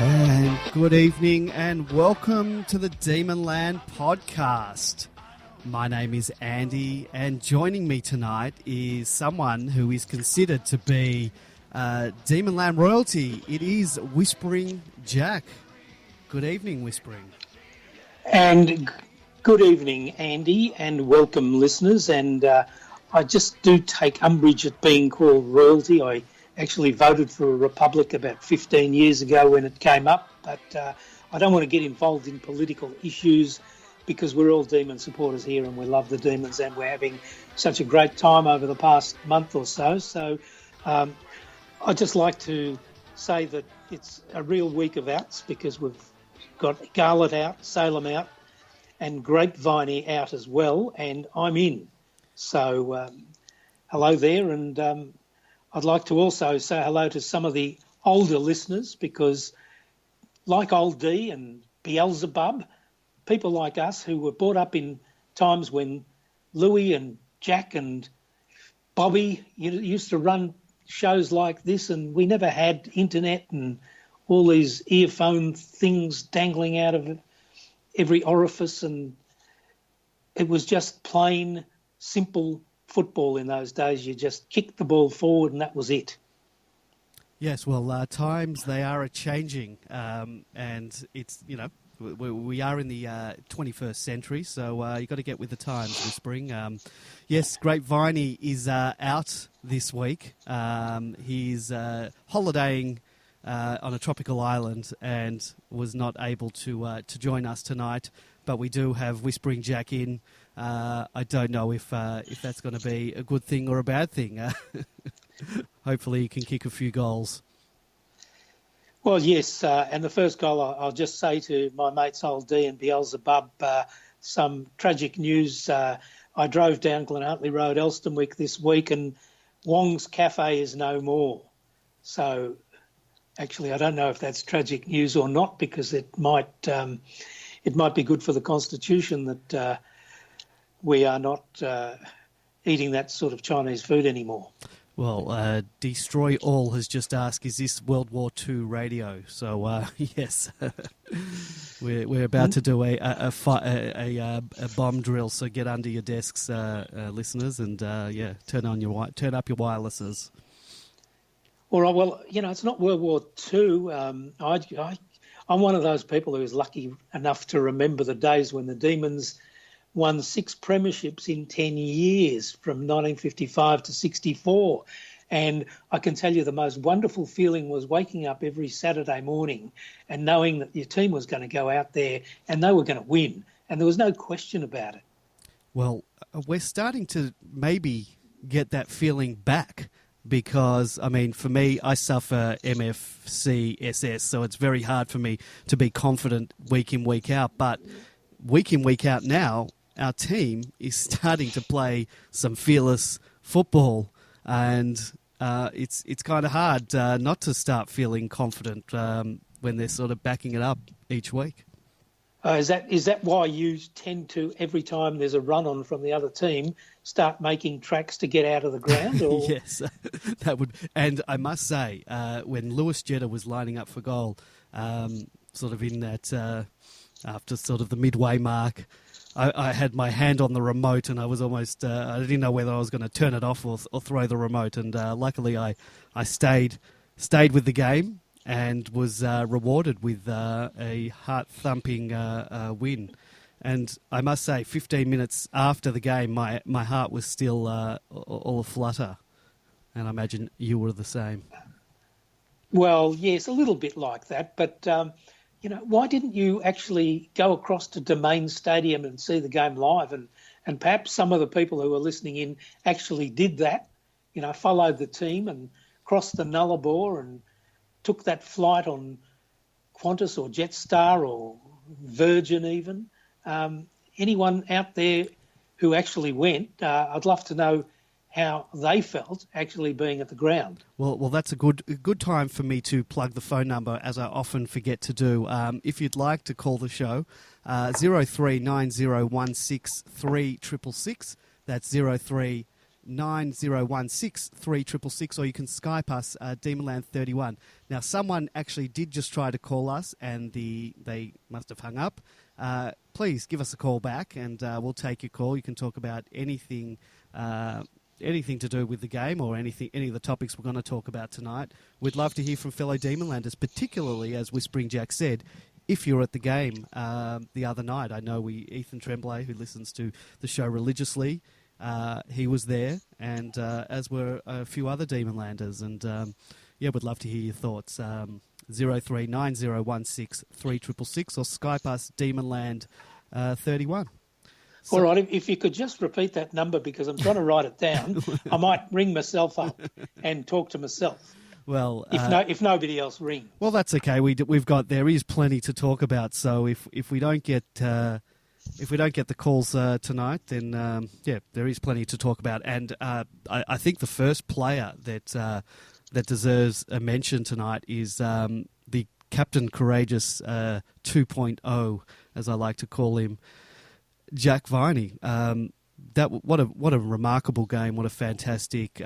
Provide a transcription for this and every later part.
And good evening and welcome to the Demonland podcast. My name is Andy and joining me tonight is someone who is considered to be Demonland royalty. It is Whispering Jack. Good evening, Whispering. And good evening, Andy, and welcome, listeners. And I just do take umbrage at being called royalty. I actually voted for a republic about 15 years ago when it came up, but I don't want to get involved in political issues because we're all Demon supporters here and we love the Demons and we're having such a great time over the past month or so. So I'd just like to say that it's a real week of outs because we've got Garlet out, Salem out, and GrapeViney out as well, and I'm in. So hello there, and I'd like to also say hello to some of the older listeners because like old Dee and Beelzebub, people like us who were brought up in times when Louis and Jack and Bobby used to run shows like this and we never had internet and all these earphone things dangling out of every orifice, and it was just plain, simple football in those days. You just kicked the ball forward and that was it. Yes, well, times they are a-changing, and it's, we are in the 21st century, so you've got to get with the times, Whispering. Yes, GrapeViney is out this week. He's holidaying on a tropical island and was not able to join us tonight, but we do have Whispering Jack in. I don't know if that's going to be a good thing or a bad thing. Hopefully he can kick a few goals. Well, yes, and the first goal I'll just say to my mates Old D and Beelzebub, some tragic news. I drove down Glen Huntly Road, Elstonwick this week, and Wong's Cafe is no more. So actually I don't know if that's tragic news or not because it might be good for the Constitution that we are not eating that sort of Chinese food anymore. Well, Destroy All has just asked, is this World War II radio? So, yes, we're about to do a bomb drill, so get under your desks, listeners, and, turn up your wirelesses. All right, well, it's not World War II. I'm one of those people who's lucky enough to remember the days when the Demons won 6 premierships in 10 years from 1955 to 64. And I can tell you the most wonderful feeling was waking up every Saturday morning and knowing that your team was going to go out there and they were going to win. And there was no question about it. Well, we're starting to maybe get that feeling back because, for me, I suffer MFCSS, so it's very hard for me to be confident week in, week out. But week in, week out now, our team is starting to play some fearless football, and it's kind of hard not to start feeling confident when they're sort of backing it up each week. Is that why you tend to, every time there's a run-on from the other team, start making tracks to get out of the ground? Or? Yes, that would. And I must say, when Lewis Jetta was lining up for goal, sort of in that after sort of the midway mark, I had my hand on the remote and I was almost, I didn't know whether I was going to turn it off or throw the remote. And luckily I stayed with the game and was rewarded with a heart-thumping win. And I must say, 15 minutes after the game, my heart was still all aflutter. And I imagine you were the same. Well, yes, a little bit like that. But, why didn't you actually go across to Domain Stadium and see the game live? And perhaps some of the people who are listening in actually did that, followed the team and crossed the Nullarbor and took that flight on Qantas or Jetstar or Virgin even. Anyone out there who actually went, I'd love to know how they felt actually being at the ground. Well, that's a good time for me to plug the phone number, as I often forget to do. If you'd like to call the show, 0390163666. That's 9016 3666, or you can Skype us, Demonland31. Now, someone actually did just try to call us, and they must have hung up. Please give us a call back, and we'll take your call. You can talk about anything to do with the game or any of the topics we're going to talk about tonight. We'd love to hear from fellow Demonlanders, particularly, as Whispering Jack said, if you're at the game the other night. I know Ethan Tremblay, who listens to the show religiously, he was there, and as were a few other Demonlanders. And we'd love to hear your thoughts. 039016 3666 or Skype us Demonland31. All right, if you could just repeat that number, because I'm trying to write it down. I might ring myself up and talk to myself. Well, if nobody else rings. Well, that's okay. There is plenty to talk about. So if we don't get the calls tonight, then there is plenty to talk about. And I think the first player that deserves a mention tonight is the Captain Courageous 2.0, as I like to call him, GrapeViney. What a remarkable game! What a fantastic!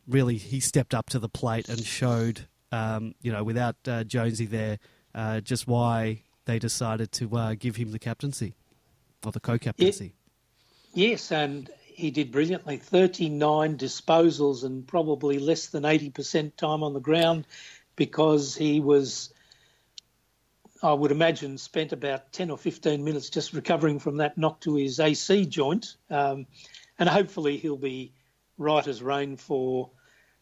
Really, he stepped up to the plate and showed, without Jonesy there, just why they decided to give him the captaincy or the co-captaincy. Yes, and he did brilliantly. 39 disposals and probably less than 80% time on the ground, because he was, I would imagine, spent about 10 or 15 minutes just recovering from that knock to his AC joint. And hopefully he'll be right as rain for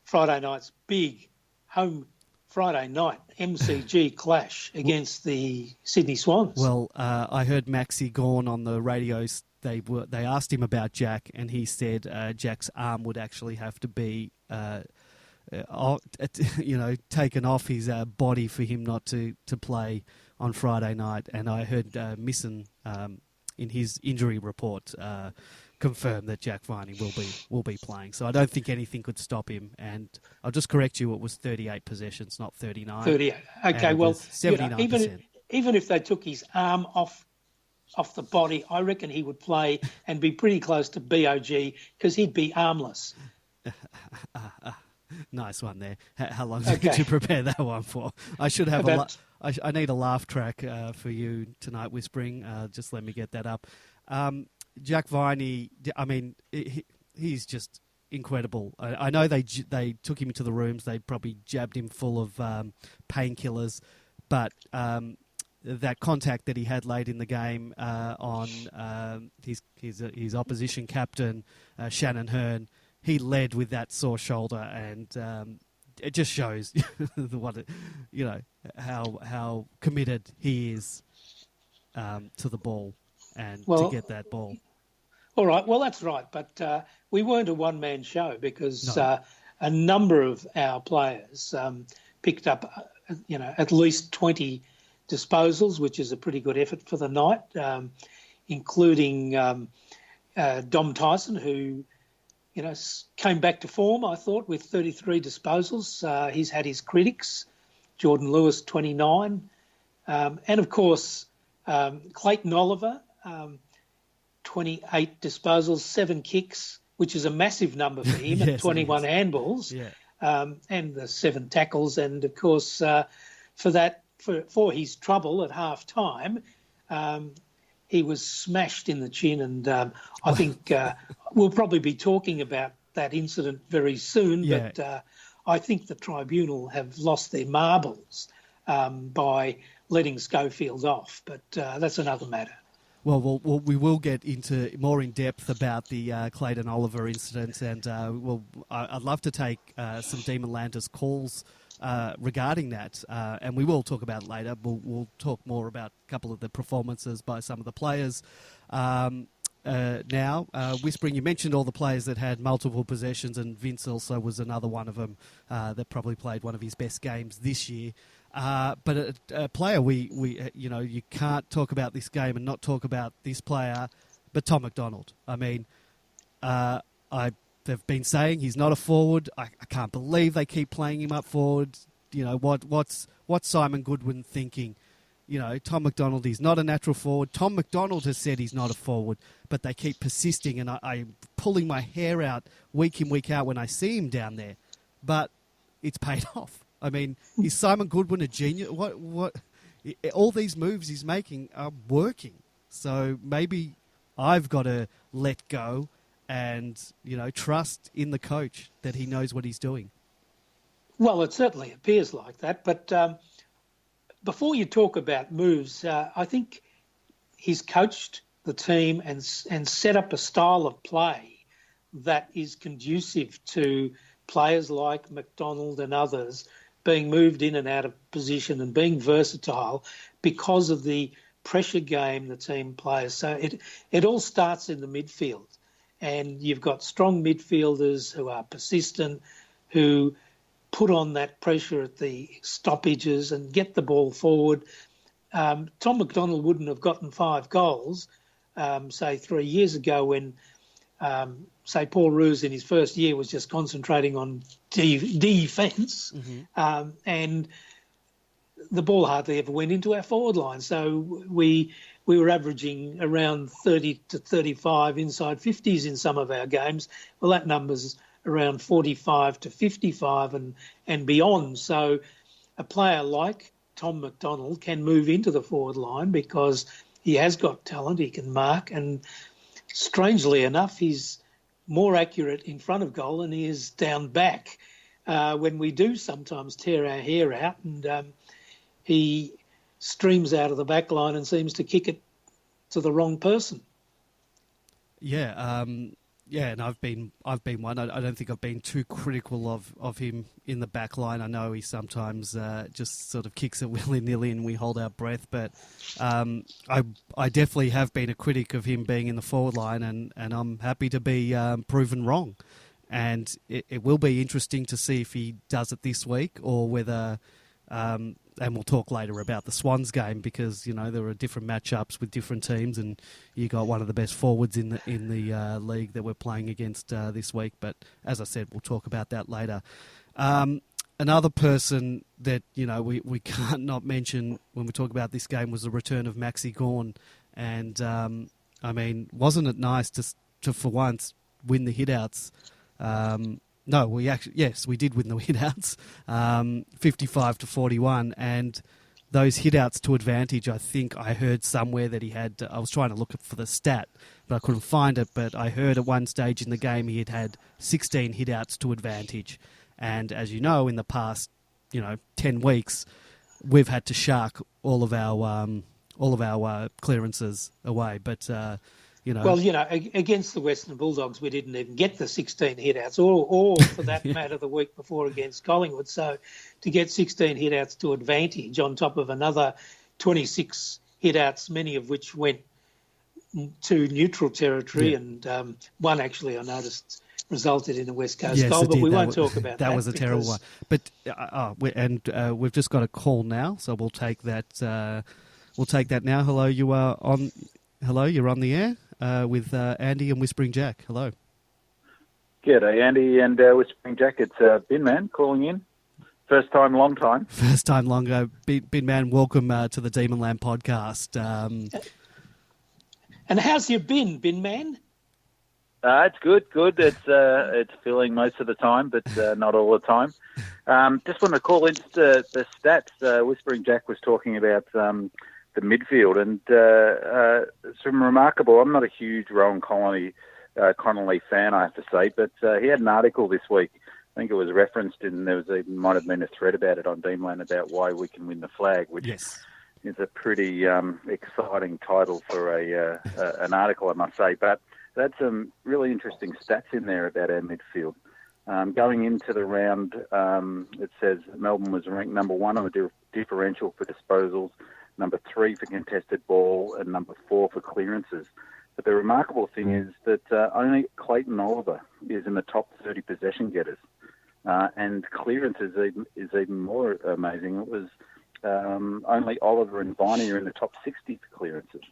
Friday night's big home Friday night MCG clash against the Sydney Swans. Well, I heard Maxie Gawn on the radio. They asked him about Jack, and he said Jack's arm would actually have to be taken off his body for him not to play on Friday night. And I heard Misson in his injury report confirm that GrapeViney will be playing. So I don't think anything could stop him. And I'll just correct you, it was 38 possessions, not 39. 38. Okay, well, 79%. Even if they took his arm off the body, I reckon he would play and be pretty close to BOG, because he'd be armless. Nice one there. How long did you prepare that one for? I should have I need a laugh track for you tonight, Whispering. Just let me get that up. GrapeViney, I mean, he's just incredible. I know they took him into the rooms. They probably jabbed him full of painkillers, but that contact that he had late in the game on his opposition captain, Shannon Hearn, he led with that sore shoulder, and it just shows how committed he is to the ball and to get that ball. All right, well, that's right, but we weren't a one-man show, because a number of our players picked up, at least 20 disposals, which is a pretty good effort for the night, including Dom Tyson, who came back to form, I thought, with 33 disposals. He's had his critics. Jordan Lewis, 29. And, of course, Clayton Oliver, 28 disposals, 7 kicks, which is a massive number for him, and 21 handballs, and the 7 tackles. And, of course, for his trouble at half-time, he was smashed in the chin, and I think we'll probably be talking about that incident very soon, but I think the tribunal have lost their marbles by letting Schofield off, but that's another matter. Well, we will get into more in depth about the Clayton Oliver incident, and I'd love to take some Demonlanders calls regarding that, and we will talk about it later. We'll talk more about a couple of the performances by some of the players. Now, Whispering, you mentioned all the players that had multiple possessions, and Vince also was another one of them that probably played one of his best games this year. But a player you can't talk about this game and not talk about this player, but Tom McDonald. I mean, they've been saying he's not a forward. I can't believe they keep playing him up forward. What's Simon Goodwin thinking? Tom McDonald is not a natural forward. Tom McDonald has said he's not a forward, but they keep persisting, and I'm pulling my hair out week in, week out when I see him down there. But it's paid off. I mean, is Simon Goodwin a genius? What? All these moves he's making are working. So maybe I've got to let go and, trust in the coach that he knows what he's doing. Well, it certainly appears like that. But before you talk about moves, I think he's coached the team and set up a style of play that is conducive to players like McDonald and others being moved in and out of position and being versatile because of the pressure game the team plays. So it all starts in the midfield, and you've got strong midfielders who are persistent, who put on that pressure at the stoppages and get the ball forward. Tom McDonald wouldn't have gotten 5 goals, say 3 years ago when, say, Paul Roos in his first year was just concentrating on defence, and the ball hardly ever went into our forward line. So we were averaging around 30 to 35 inside 50s in some of our games. Well, that number's around 45 to 55 and beyond. So a player like Tom McDonald can move into the forward line because he has got talent, he can mark, and strangely enough, he's more accurate in front of goal than he is down back when we do sometimes tear our hair out, and he streams out of the back line and seems to kick it to the wrong person. And I've been one. I don't think I've been too critical of him in the back line. I know he sometimes just sort of kicks it willy-nilly and we hold our breath, but I definitely have been a critic of him being in the forward line, and I'm happy to be proven wrong. And it will be interesting to see if he does it this week or whether... and we'll talk later about the Swans game because, there are different matchups with different teams, and you got one of the best forwards in the league that we're playing against this week. But as I said, we'll talk about that later. Another person that, we can't not mention when we talk about this game was the return of Maxi Gawn. And, wasn't it nice to for once, win the hitouts? No, we did win the hitouts, 55 to 41, and those hitouts to advantage. I think I heard somewhere that he had. I was trying to look for the stat, but I couldn't find it. But I heard at one stage in the game he had 16 hitouts to advantage, and as you know, in the past, 10 weeks, we've had to shark all of our clearances away, but. Well, against the Western Bulldogs, we didn't even get the 16 hitouts, or for that matter, the week before against Collingwood. So to get 16 hitouts to advantage on top of another 26 hitouts, many of which went to neutral territory, and one actually I noticed resulted in a West Coast goal, but we won't talk about that. That was a terrible one. But we've just got a call now, so we'll take that. We'll take that now. Hello, you are on. Hello, you're on the air. With Andy and Whispering Jack. Hello. G'day, Andy and Whispering Jack. It's Bin Man calling in. First time, long time. First time, long ago. Bin Man, welcome to the Demon Land podcast. And how's your Bin Man? It's good. It's filling most of the time, but not all the time. Just wanted to call in the stats. Whispering Jack was talking about the midfield, and some remarkable. I'm not a huge Rowan Connolly fan, I have to say, but he had an article this week. I think it was referenced in might have been a thread about it on Deemland about why we can win the flag, which is a pretty exciting title for an article, I must say. But that's some really interesting stats in there about our midfield. Going into the round, it says Melbourne was ranked number 1 on the differential for disposals, number 3 for contested ball, and number 4 for clearances. But the remarkable thing is that only Clayton Oliver is in the top 30 possession getters. And clearances is even more amazing. It was only Oliver and Viney are in the top 60 for clearances,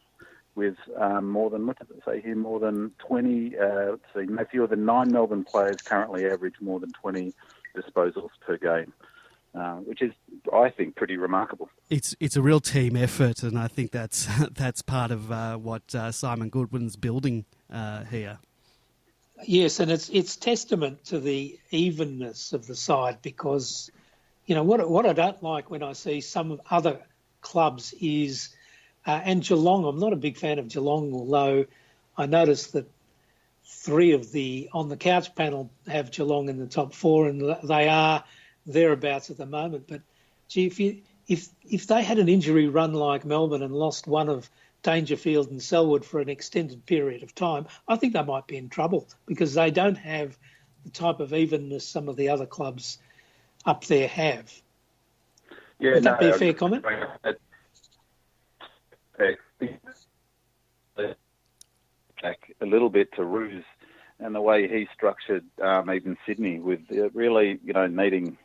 with more than, what did it say here, more than 20, no fewer than 9 Melbourne players currently average more than 20 disposals per game. which is, I think, pretty remarkable. It's a real team effort, and I think that's that's part of what Simon Goodwin's building here. Yes, and it's testament to the evenness of the side, because, you know, what I don't like when I see some other clubs is, and Geelong, I'm not a big fan of Geelong, although I noticed that 3 of the On the Couch panel have Geelong in the top 4, and they are thereabouts at the moment. But gee, if they had an injury run like Melbourne and lost one of Dangerfield and Selwood for an extended period of time, I think they might be in trouble, because they don't have the type of evenness some of the other clubs up there have. Yeah, Would that be a fair comment? Back a little bit to Roos and the way he structured even Sydney, with really, you know, needing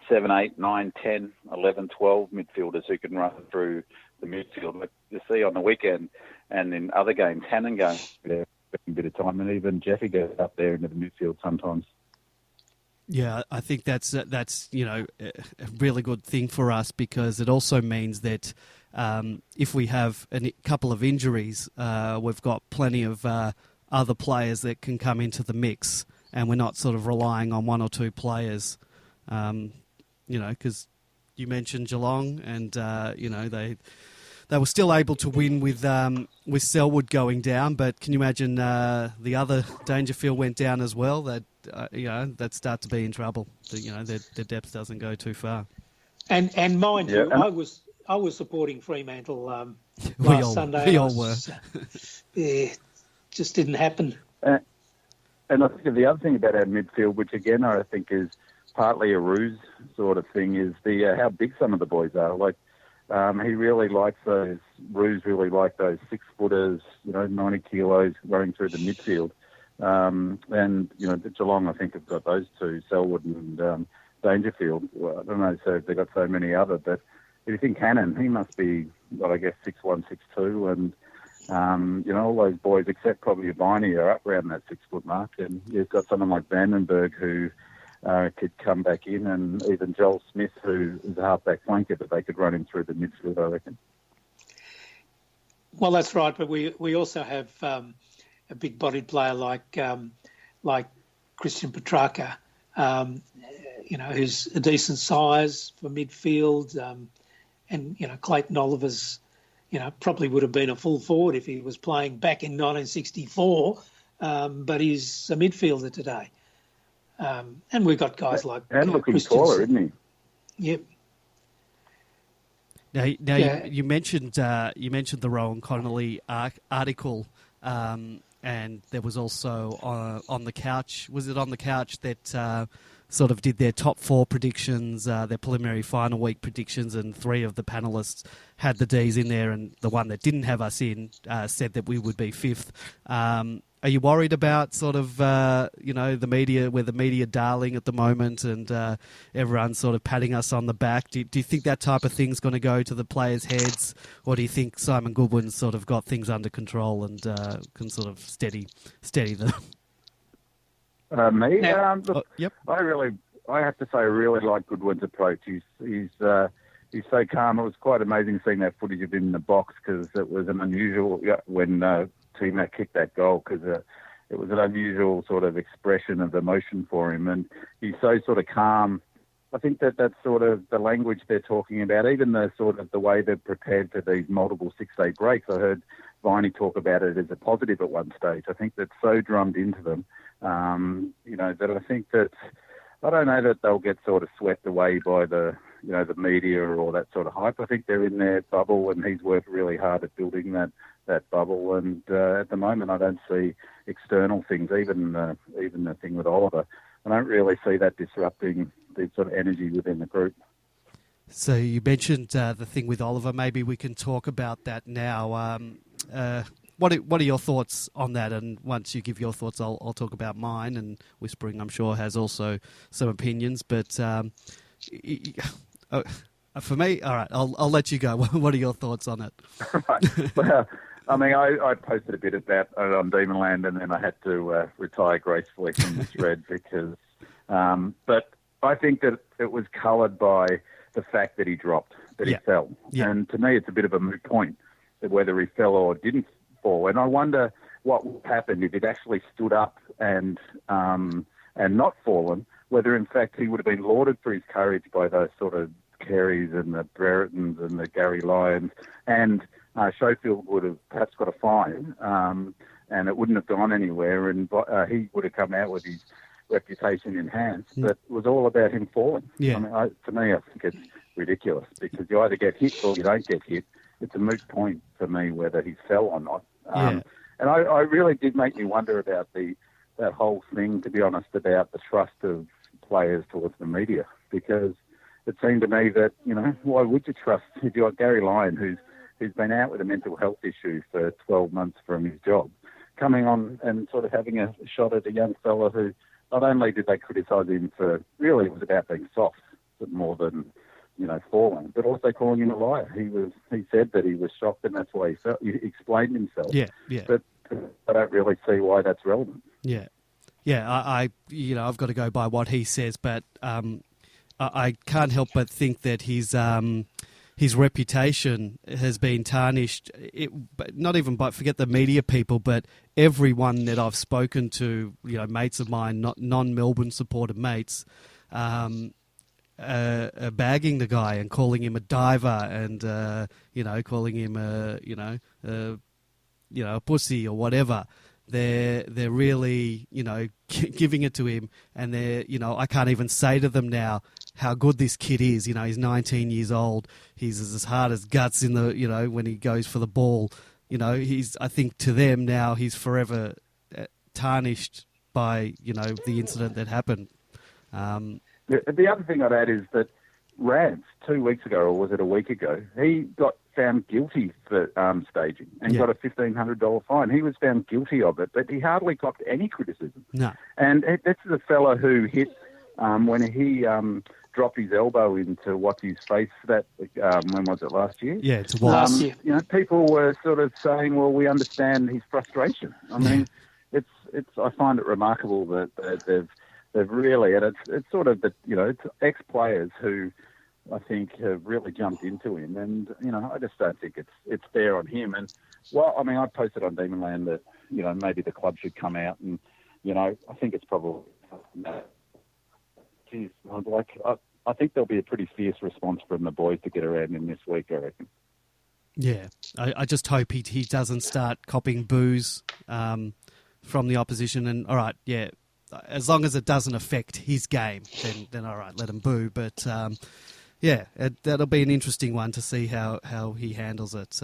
7, 8, 9, 10, 11, 12 midfielders who can run through the midfield. Like you see on the weekend and in other games, Hannon goes there a bit of time, and even Jeffy goes up there into the midfield sometimes. Yeah, I think that's you know, a really good thing for us, because it also means that if we have a couple of injuries, we've got plenty of other players that can come into the mix, and we're not sort of relying on 1 or 2 players. You know, because you mentioned Geelong, and you know, they were still able to win with Selwood going down. But can you imagine the other Dangerfield went down as well? That you know, they'd start to be in trouble. You know, their depth doesn't go too far. And mind you, I was supporting Fremantle last Sunday. We all were. Yeah, just didn't happen. And I think the other thing about our midfield, which again I think is partly a ruse sort of thing, is the how big some of the boys are. Like he really likes those, Roos really like those 6-footers, you know, 90 kilos running through the midfield. And, you know, Geelong, I think, have got those 2, Selwood and Dangerfield. Well, I don't know, so they've got so many other, but if you think Hannon, he must be, well, I guess 6'1", 6'2", and, you know, all those boys, except probably Viney, are up around that 6-foot mark. And you've got someone like Vandenberg who could come back in, and even Joel Smith, who is a half-back flanker, but they could run him through the midfield, I reckon. Well, that's right, but we also have a big-bodied player like Christian Petrarca, you know, who's a decent size for midfield, and, you know, Clayton Oliver's, you know, probably would have been a full forward if he was playing back in 1964, but he's a midfielder today. And we've got guys like and looking taller, isn't he? Yep. Now yeah. you mentioned the Rowan Connolly article, and there was also on the couch. Was it on the couch that sort of did their top 4 predictions, their preliminary final week predictions, and 3 of the panellists had the Dees in there, and the one that didn't have us in said that we would be 5th. Are you worried about sort of, you know, the media, we're the media darling at the moment, and everyone's sort of patting us on the back? Do you think that type of thing's going to go to the players' heads, or do you think Simon Goodwin's sort of got things under control and can sort of steady them? Me? Look, yep. I have to say, I really like Goodwin's approach. He's so calm. It was quite amazing seeing that footage of him in the box, because it was an unusual when T-Mac kicked that goal, because it was an unusual sort of expression of emotion for him, and he's so sort of calm. I think that's sort of the language they're talking about, even the sort of the way they're prepared for these multiple 6-day breaks. I heard Viney talk about it as a positive at one stage. I think that's so drummed into them, you know, that I think that, I don't know that they'll get sort of swept away by the, you know, the media or all that sort of hype. I think they're in their bubble, and he's worked really hard at building that bubble. And at the moment, I don't see external things, even the thing with Oliver. I don't really see that disrupting the sort of energy within the group. So you mentioned the thing with Oliver. Maybe we can talk about that now. What are your thoughts on that? And once you give your thoughts, I'll talk about mine. And Whispering, I'm sure, has also some opinions. But for me, all right, I'll let you go. What are your thoughts on it? Right. Well, I mean, I posted a bit of that on Demonland, and then I had to retire gracefully from the thread because. But I think that it was coloured by the fact that he dropped, that he fell. Yeah. And to me, it's a bit of a moot point whether he fell or didn't fall. And I wonder what would happen if he'd actually stood up and not fallen, whether in fact he would have been lauded for his courage by those sort of Carys and the Breretons and the Gary Lyons, and Schofield would have perhaps got a fine, and it wouldn't have gone anywhere, and he would have come out with his reputation enhanced. But it was all about him falling. Yeah. I mean, to me, I think it's ridiculous because you either get hit or you don't get hit. It's a moot point for me whether he fell or not. And I really did make me wonder about that whole thing, to be honest, about the trust of players towards the media, because it seemed to me that, why would you trust if you've got Gary Lyon, who's been out with a mental health issue for 12 months from his job, coming on and sort of having a shot at a young fella who not only did they criticise him for, really it was about being soft, but more than, falling, but also calling him a liar. He said that he was shocked and that's why he felt. He explained himself. Yeah. But I don't really see why that's relevant. Yeah. I've got to go by what he says, but I can't help but think that his reputation has been tarnished. Not even by, forget the media people, but everyone that I've spoken to, mates of mine, not non-Melbourne supported mates, bagging the guy and calling him a diver and calling him a pussy or whatever. They're really giving it to him, and I can't even say to them now how good this kid is. He's 19 years old. He's as hard as guts in the when he goes for the ball. I think to them now he's forever tarnished by the incident that happened. The other thing I'd add is that Rance 2 weeks ago, or was it a week ago, he got found guilty for staging and got a $1,500 fine. He was found guilty of it, but he hardly copped any criticism. No. And this is a fella who hit when he dropped his elbow into what's his face. That when was it, last year? Yeah, it's last year. People were sort of saying, "Well, we understand his frustration." I mean, it's. I find it remarkable that they've really, and it's sort of it's ex-players who I think have really jumped into him, and I just don't think it's fair on him. And I posted on Demonland that maybe the club should come out, and I think it's probably. Geez, I think there'll be a pretty fierce response from the boys to get around in this week, I reckon. Yeah, I just hope he doesn't start copping boos from the opposition. And all right, yeah, as long as it doesn't affect his game, then all right, let him boo. But that'll be an interesting one to see how he handles it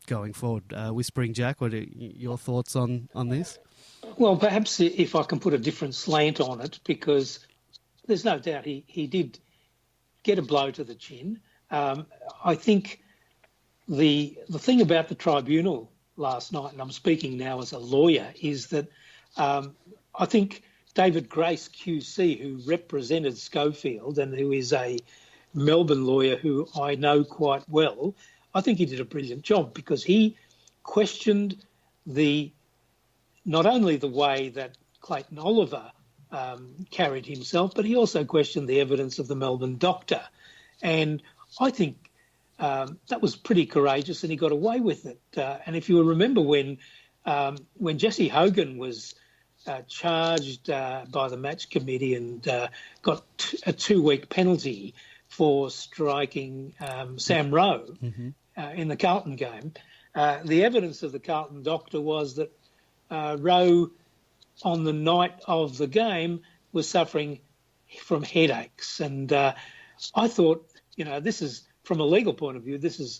going forward. Whispering Jack, what are your thoughts on this? Well, perhaps if I can put a different slant on it, because there's no doubt he did get a blow to the chin. I think the thing about the tribunal last night, and I'm speaking now as a lawyer, is that I think David Grace QC, who represented Schofield and who is a Melbourne lawyer who I know quite well, I think he did a brilliant job because he questioned not only the way that Clayton Oliver carried himself, but he also questioned the evidence of the Melbourne doctor. And I think that was pretty courageous and he got away with it. And if you remember when Jesse Hogan was charged by the match committee and got a 2-week penalty for striking Sam Rowe in the Carlton game, the evidence of the Carlton doctor was that Rowe, on the night of the game, was suffering from headaches. And I thought, this is, from a legal point of view, this is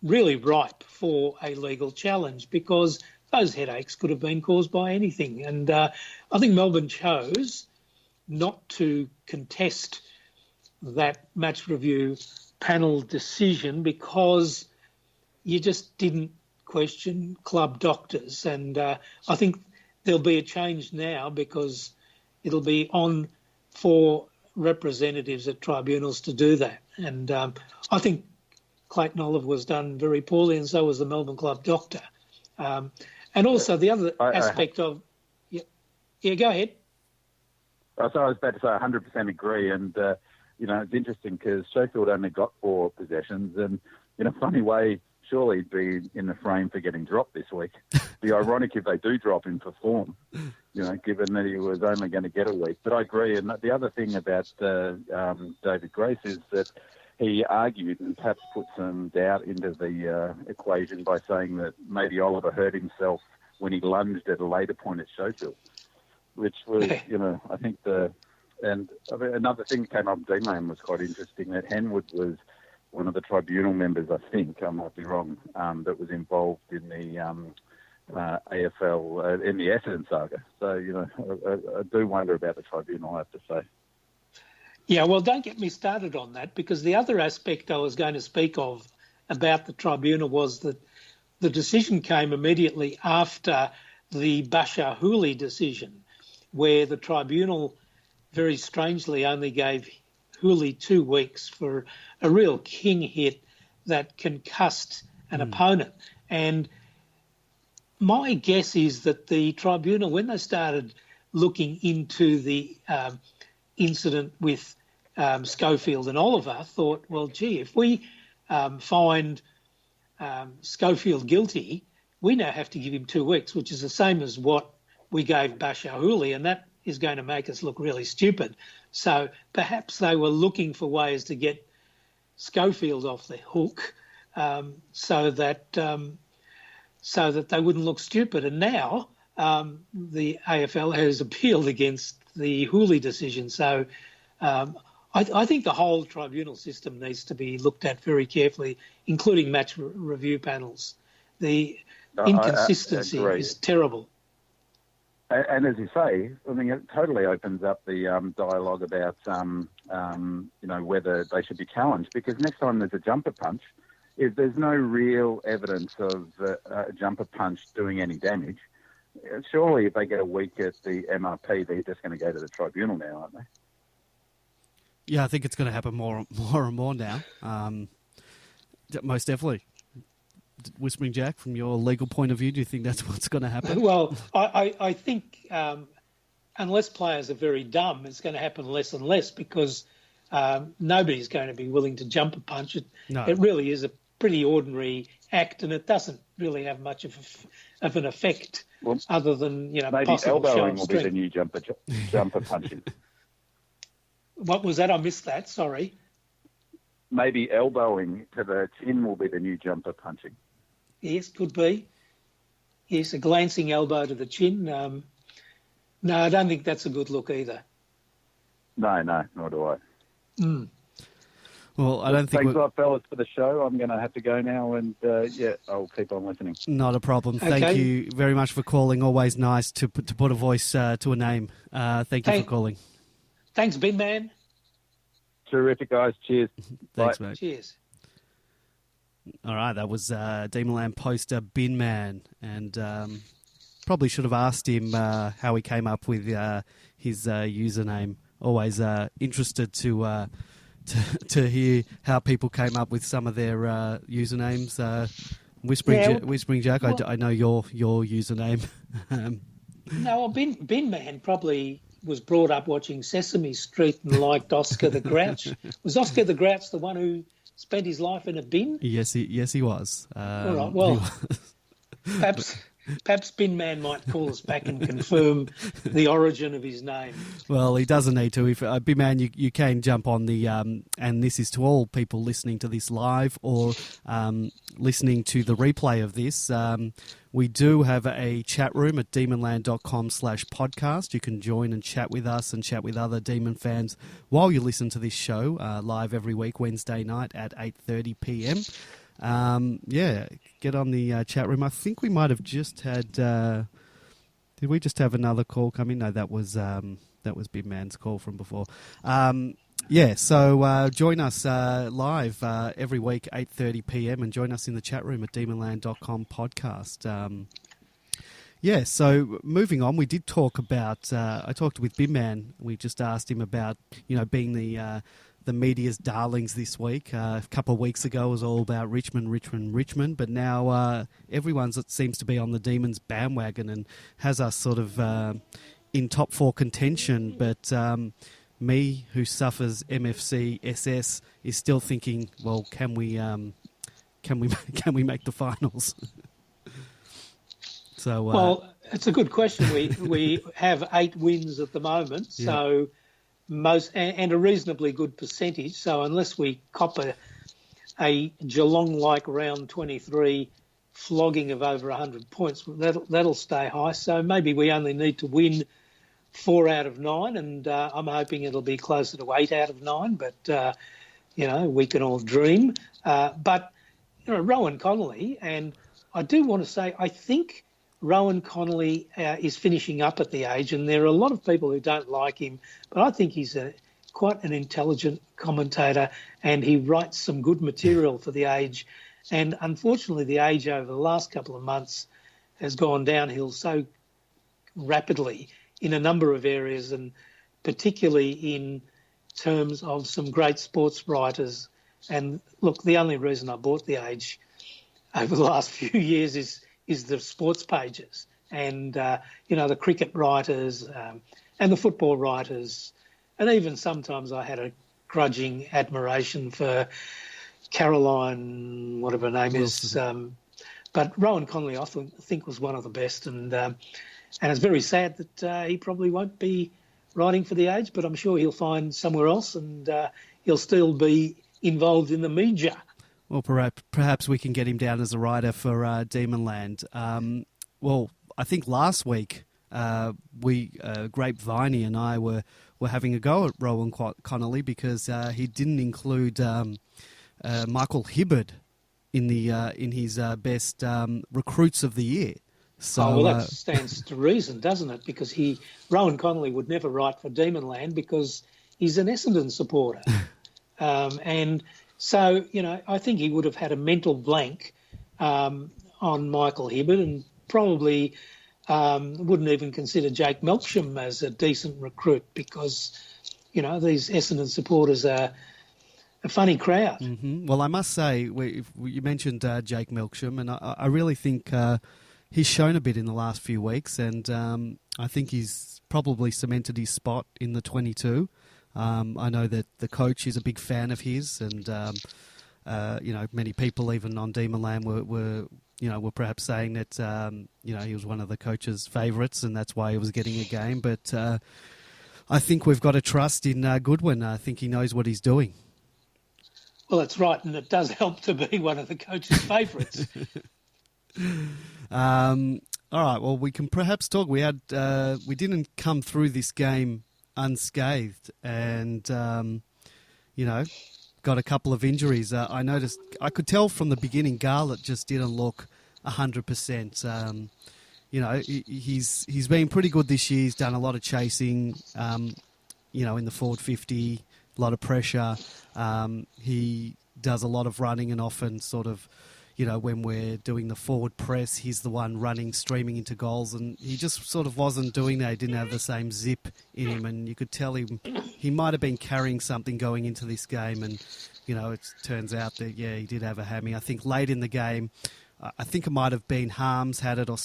really ripe for a legal challenge because those headaches could have been caused by anything. And I think Melbourne chose not to contest that match review panel decision because you just didn't question club doctors. And I think there'll be a change now because it'll be on for representatives at tribunals to do that. And I think Clayton Oliver was done very poorly and so was the Melbourne club doctor. And also the other aspect of... Yeah, go ahead. So I was about to say I 100% agree. And it's interesting because Schofield only got 4 possessions, and in a funny way, surely he'd be in the frame for getting dropped this week. It'd be ironic if they do drop him for form, given that he was only going to get a week. But I agree. And the other thing about David Grace is that he argued and perhaps put some doubt into the equation by saying that maybe Oliver hurt himself when he lunged at a later point at Schofield, which was, I think another thing that came up, D-Man, was quite interesting, that Henwood was one of the tribunal members, I think, I might be wrong, that was involved in the AFL, in the Essendon saga. So, I do wonder about the tribunal, I have to say. Yeah, well, don't get me started on that, because the other aspect I was going to speak of about the tribunal was that the decision came immediately after the Bashar Hooley decision, where the tribunal very strangely only gave Hooley 2 weeks for a real king hit that concussed an opponent. And my guess is that the tribunal, when they started looking into the incident with Schofield and Oliver, thought, well, gee, if we find Schofield guilty, we now have to give him 2 weeks, which is the same as what we gave Bashar Hooley, and that is going to make us look really stupid. So perhaps they were looking for ways to get Schofield off the hook so that they wouldn't look stupid. And now the AFL has appealed against the Hooley decision. So I think the whole tribunal system needs to be looked at very carefully, including match review panels. The inconsistency is terrible. And as you say, I mean, it totally opens up the dialogue about, whether they should be challenged. Because next time there's a jumper punch, if there's no real evidence of a jumper punch doing any damage, surely if they get a week at the MRP, they're just going to go to the tribunal now, aren't they? Yeah, I think it's going to happen more and more now. Most definitely. Whispering Jack, from your legal point of view, do you think that's what's going to happen? Well, I think unless players are very dumb, it's going to happen less and less, because nobody's going to be willing to jump a punch. It really is a pretty ordinary act, and it doesn't really have much of an effect other than, maybe possible elbowing will strength. be the new jumper punching. What was that? I missed that. Sorry. Maybe elbowing to the chin will be the new jumper punching. Yes, could be. Yes, a glancing elbow to the chin. No, I don't think that's a good look either. No, nor do I. Well, I don't think... Thanks a lot, fellas, for the show. I'm going to have to go now, and, I'll keep on listening. Not a problem. Okay. Thank you very much for calling. Always nice to put a voice to a name. Thank you for calling. Thanks, Bin Man. Terrific, guys. Cheers. Thanks, Bye. mate. Cheers. All right, that was Demonland poster Bin Man, and probably should have asked him how he came up with his username. Always interested to hear how people came up with some of their usernames. Whispering Jack, I know your username. Bin Man probably was brought up watching Sesame Street and liked Oscar the Grouch. Was Oscar the Grouch the one who spent his life in a bin? Yes, he was. All right, well, perhaps Bin Man might call us back and confirm the origin of his name. Well, he doesn't need to. If Bin Man, you can jump on the, and this is to all people listening to this live or listening to the replay of this. We do have a chat room at demonland.com/podcast. You can join and chat with us and chat with other Demon fans while you listen to this show live every week, Wednesday night at 8:30 p.m. Get on the chat room. I think we might have just had... did we just have another call come in? No, that was Big Man's call from before. So join us live every week, 8:30 p.m, and join us in the chat room at demonland.com podcast. So moving on, we did talk about... I talked with Big Man. We just asked him about, being the media's darlings this week. A couple of weeks ago it was all about Richmond, but now everyone seems to be on the Demons bandwagon and has us sort of in top 4 contention, but me, who suffers MFC SS, is still thinking, well, can we make the finals? So well, it's a good question. We have 8 wins at the moment, so most and a reasonably good percentage. So unless we cop a Geelong-like round 23 flogging of over 100 points, that'll stay high. So maybe we only need to win 4 out of 9, and I'm hoping it'll be closer to 8 out of 9. But we can all dream. But Rowan Connolly, and I do want to say, I think Rowan Connolly is finishing up at the age, and there are a lot of people who don't like him, but I think he's quite an intelligent commentator, and he writes some good material for the age. And unfortunately, the age over the last couple of months has gone downhill so rapidly in a number of areas, and particularly in terms of some great sports writers. And look, the only reason I bought the age over the last few years is the sports pages and, the cricket writers and the football writers. And even sometimes I had a grudging admiration for Caroline, whatever her name is. But Rowan Connolly, I think, was one of the best. And it's very sad that he probably won't be writing for the age, but I'm sure he'll find somewhere else, and he'll still be involved in the media. Well, perhaps we can get him down as a writer for Demonland. Well, I think last week GrapeViney and I were having a go at Rowan Connolly because he didn't include Michael Hibberd in his best recruits of the year. So, that stands to reason, doesn't it? Because Rowan Connolly would never write for Demonland because he's an Essendon supporter. And so, I think he would have had a mental blank on Michael Hibberd, and probably wouldn't even consider Jake Melksham as a decent recruit because, these Essendon supporters are a funny crowd. Mm-hmm. Well, I must say, you mentioned Jake Melksham, and I really think he's shown a bit in the last few weeks, and I think he's probably cemented his spot in the 22. I know that the coach is a big fan of his, and many people even on Demonland were perhaps saying that he was one of the coach's favourites, and that's why he was getting a game. But I think we've got to trust in Goodwin. I think he knows what he's doing. Well, that's right, and it does help to be one of the coach's favourites. All right. Well, we can perhaps talk. We didn't come through this game unscathed, and got a couple of injuries. I noticed. I could tell from the beginning, Garlett just didn't look 100%. He's been pretty good this year. He's done a lot of chasing. In the forward 50, a lot of pressure. He does a lot of running, and often sort of, when we're doing the forward press, he's the one running, streaming into goals, and he just sort of wasn't doing that. He didn't have the same zip in him, and you could tell he might have been carrying something going into this game, and, it turns out that, he did have a hammy. I think late in the game, I think it might have been Harms had it, or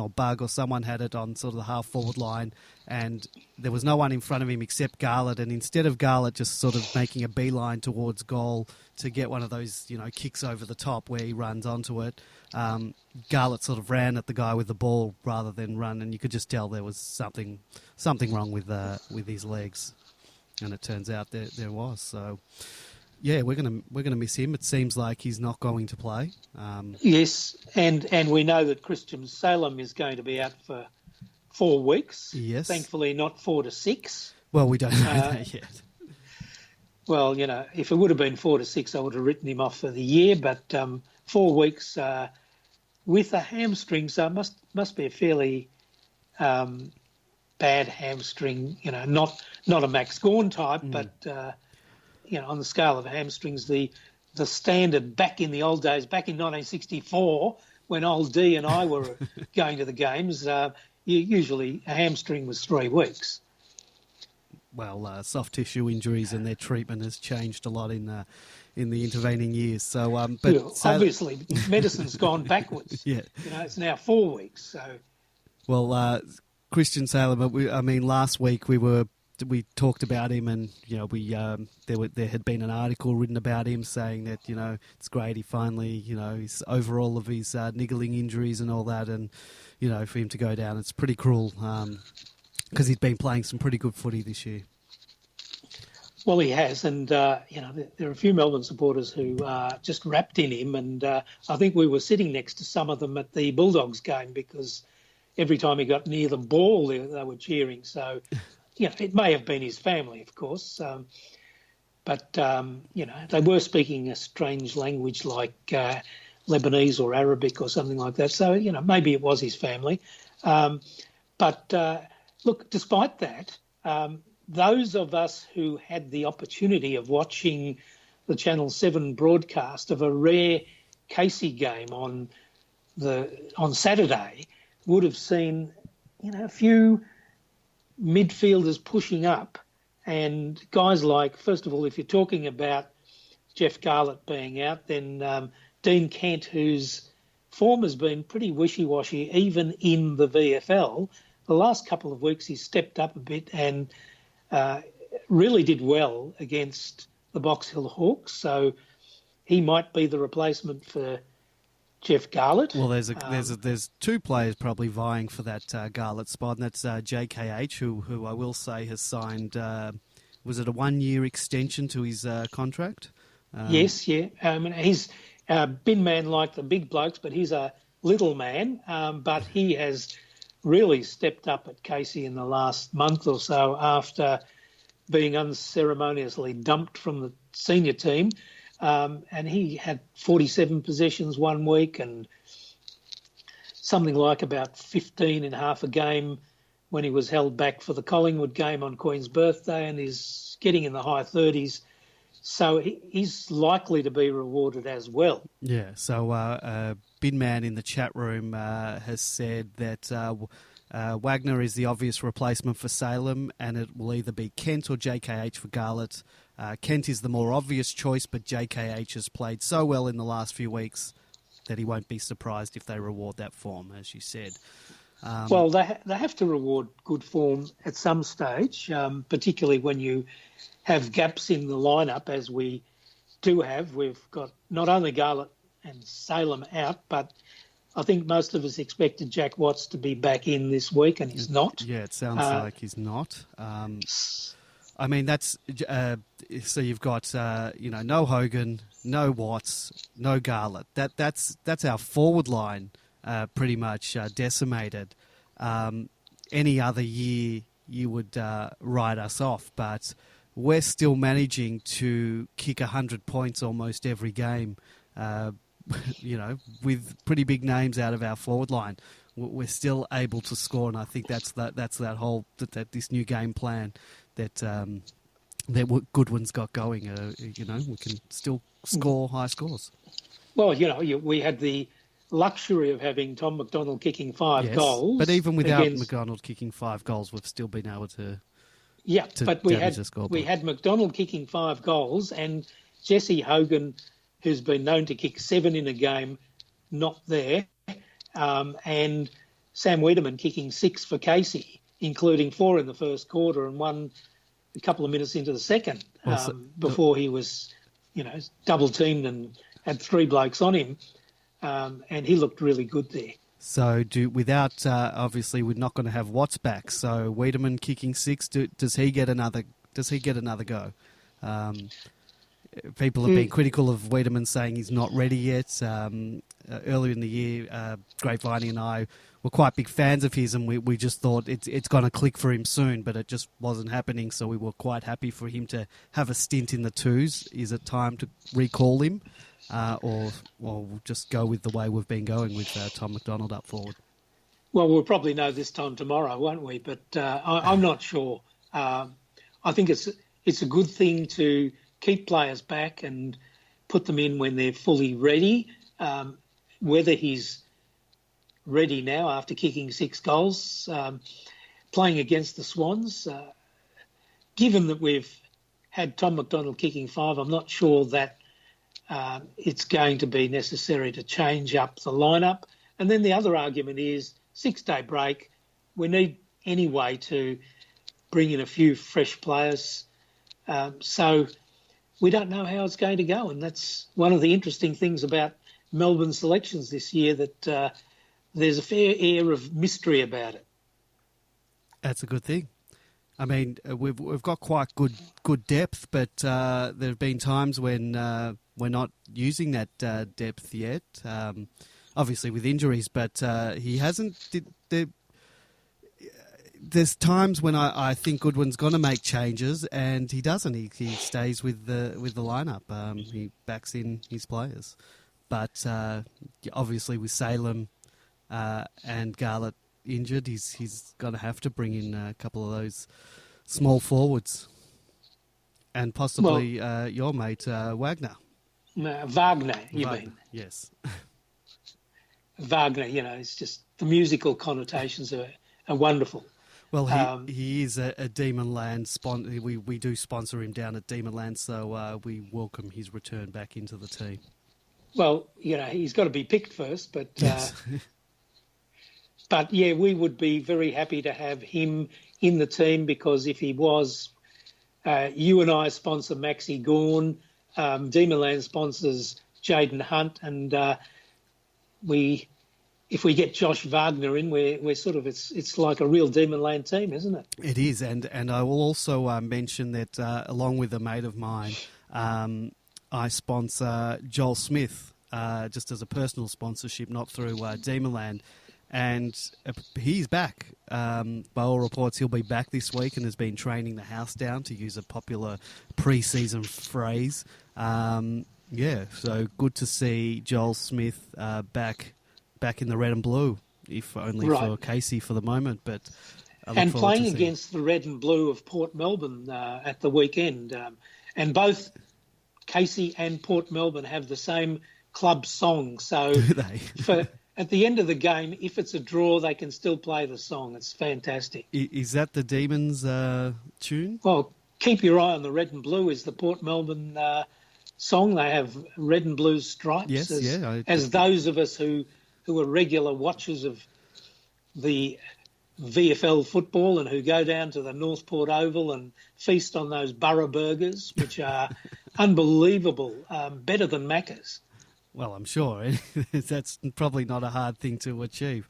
Bug or someone had it on sort of the half-forward line, and there was no one in front of him except Garlett, and instead of Garlett just sort of making a beeline towards goal to get one of those, kicks over the top where he runs onto it, Garlett sort of ran at the guy with the ball rather than run, and you could just tell there was something wrong with his legs, and it turns out there was. So, yeah, we're gonna miss him. It seems like he's not going to play. Yes, and we know that Christian Salem is going to be out for 4 weeks. Yes. Thankfully, not 4 to 6. Well, we don't know that yet. Well, if it would have been 4 to 6, I would have written him off for the year. But 4 weeks with a hamstring, so it must be a fairly bad hamstring. Not a Max Gawn type, but on the scale of hamstrings, the standard back in the old days, back in 1964, when old D and I were going to the games, usually a hamstring was 3 weeks. Well, soft tissue injuries and their treatment has changed a lot in the intervening years. So, obviously, medicine's gone backwards. Yeah, it's now 4 weeks. So, well, Christian Salem, last week we were we talked about him, and we there had been an article written about him saying that it's great he finally he's over all of his niggling injuries and all that, and for him to go down, it's pretty cruel because he's been playing some pretty good footy this year. Well, he has, and there are a few Melbourne supporters who are just wrapped in him, and I think we were sitting next to some of them at the Bulldogs game because every time he got near the ball, they were cheering. So, it may have been his family, of course, but they were speaking a strange language like Lebanese or Arabic or something like that. So, maybe it was his family. But look, despite that. Those of us who had the opportunity of watching the Channel 7 broadcast of a rare Casey game on Saturday would have seen, a few midfielders pushing up, and guys like, first of all, if you're talking about Jeff Garlett being out, then Dean Kent, whose form has been pretty wishy-washy even in the VFL. The last couple of weeks he's stepped up a bit and really did well against the Box Hill Hawks, so he might be the replacement for Jeff Garlett. Well, there's two players probably vying for that Garlett spot, and that's JKH, who I will say has signed. Was it a 1-year extension to his contract? Yes, yeah. He's a bin man like the big blokes, but he's a little man. But he has really stepped up at Casey in the last month or so after being unceremoniously dumped from the senior team. And he had 47 possessions one week and something like about 15 in half a game when he was held back for the Collingwood game on Queen's birthday, and is getting in the high 30s. So he's likely to be rewarded as well. Yeah, so Bin Man in the chat room has said that Wagner is the obvious replacement for Salem, and it will either be Kent or JKH for Garlett. Kent is the more obvious choice, but JKH has played so well in the last few weeks that he won't be surprised if they reward that form, as you said. Well, they have to reward good form at some stage, particularly when you have gaps in the lineup, as we do have. We've got not only Garlett and Salem out, but I think most of us expected Jack Watts to be back in this week, and he's not. Yeah, it sounds like he's not. I mean, that's so you've got no Hogan, no Watts, no Garlett. That's our forward line pretty much decimated. Any other year you would write us off, but we're still managing to kick 100 points almost every game. With pretty big names out of our forward line, we're still able to score, and I think that's that whole this new game plan that Goodwin's got going. We can still score high scores. Well, we had the luxury of having Tom McDonald kicking five goals, but even without McDonald kicking 5 goals, we've still been able to. Yeah, but we had McDonald kicking 5 goals, and Jesse Hogan, who's been known to kick 7 in a game, not there, and Sam Wiedemann kicking 6 for Casey, including 4 in the first quarter and 1 a couple of minutes into the second, before he was, double teamed and had 3 blokes on him, and he looked really good there. So, obviously, we're not going to have Watts back. So, Wiedemann kicking 6. Does he get another? Does he get another go? People have been critical of Wiedemann, saying he's not ready yet. Earlier in the year, GrapeViney and I were quite big fans of his, and we just thought it's going to click for him soon, but it just wasn't happening. So we were quite happy for him to have a stint in the 2s. Is it time to recall him? Or we'll just go with the way we've been going with Tom McDonald up forward? Well, we'll probably know this time tomorrow, won't we? But I'm not sure. I think it's a good thing to keep players back and put them in when they're fully ready. Whether he's ready now after kicking 6 goals, playing against the Swans, given that we've had Tom McDonald kicking 5, I'm not sure that it's going to be necessary to change up the lineup. And then the other argument is 6-day break. We need anyway to bring in a few fresh players. So we don't know how it's going to go, and that's one of the interesting things about Melbourne selections this year, that there's a fair air of mystery about it. That's a good thing. I mean, we've got quite good depth, but there have been times when we're not using that depth yet. Obviously with injuries, but he hasn't. There's times when I think Goodwin's going to make changes, and he doesn't. He stays with the lineup. He backs in his players, but obviously with Salem and Garlett injured, he's going to have to bring in a couple of those small forwards, and possibly your mate Wagner. Wagner, you mean? Yes. Wagner, it's just the musical connotations are wonderful. Well, he is a Demon Land sponsor. We do sponsor him down at Demon Land, so we welcome his return back into the team. Well, he's got to be picked first, but yes. But yeah, we would be very happy to have him in the team, because if he was, you and I sponsor Maxi Gorn, Demon Land sponsors Jaden Hunt, and if we get Josh Wagner in, we're sort of it's like a real Demon Land team, isn't it? It is, and I will also mention that along with a mate of mine, I sponsor Joel Smith just as a personal sponsorship, not through Demon Land, and he's back. By all reports, he'll be back this week and has been training the house down, to use a popular pre-season phrase. So good to see Joel Smith back in the red and blue, if only for Casey for the moment. But and playing against the red and blue of Port Melbourne at the weekend. And both Casey and Port Melbourne have the same club song. So do they? At the end of the game, if it's a draw, they can still play the song. It's fantastic. Is that the Demons tune? Well, Keep Your Eye on the Red and Blue is the Port Melbourne song. They have red and blue stripes. Yes, as those of us who are regular watchers of the VFL football and who go down to the Northport Oval and feast on those Borough burgers, which are unbelievable, better than Macca's. Well, I'm sure that's probably not a hard thing to achieve.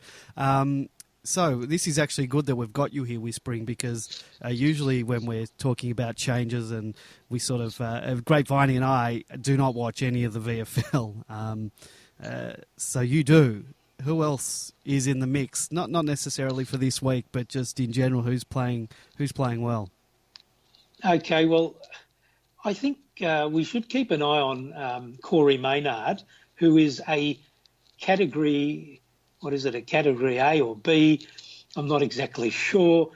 So this is actually good that we've got you here, Whispering, because usually when we're talking about changes, and we sort of, GrapeViney and I do not watch any of the VFL. So you do. Who else is in the mix? Not necessarily for this week, but just in general, who's playing well? Okay, well, I think we should keep an eye on Corey Maynard, who is a category, a category A or B? I'm not exactly sure.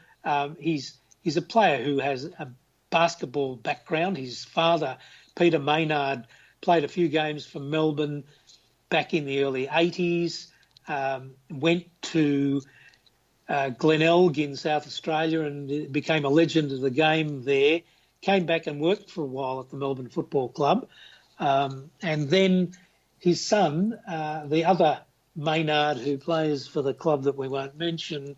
He's a player who has a basketball background. His father, Peter Maynard, played a few games for Melbourne back in the early 80s, went to Glenelg in South Australia and became a legend of the game there, came back and worked for a while at the Melbourne Football Club. And then his son, the other Maynard, who plays for the club that we won't mention,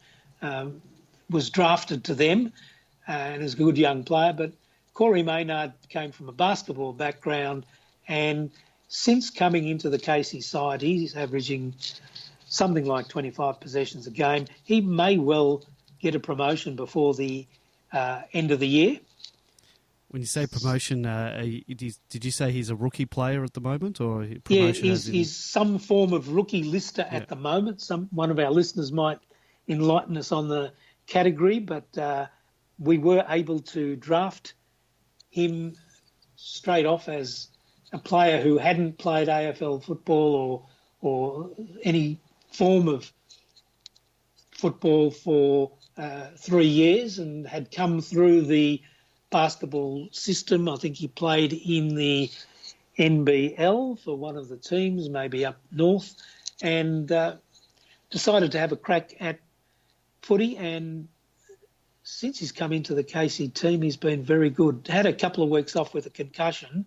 was drafted to them and is a good young player. But Corey Maynard came from a basketball background, and since coming into the Casey side, he's averaging something like 25 possessions a game. He may well get a promotion before the end of the year. When you say promotion, did you say he's a rookie player at the moment, or promotion? Yeah, he's some form of rookie lister at the moment. One of our listeners might enlighten us on the category, but we were able to draft him straight off as a player who hadn't played AFL football or any form of football for 3 years, and had come through the basketball system. I think he played in the NBL for one of the teams, maybe up north, and decided to have a crack at footy. And since he's come into the Casey team, he's been very good. Had a couple of weeks off with a concussion,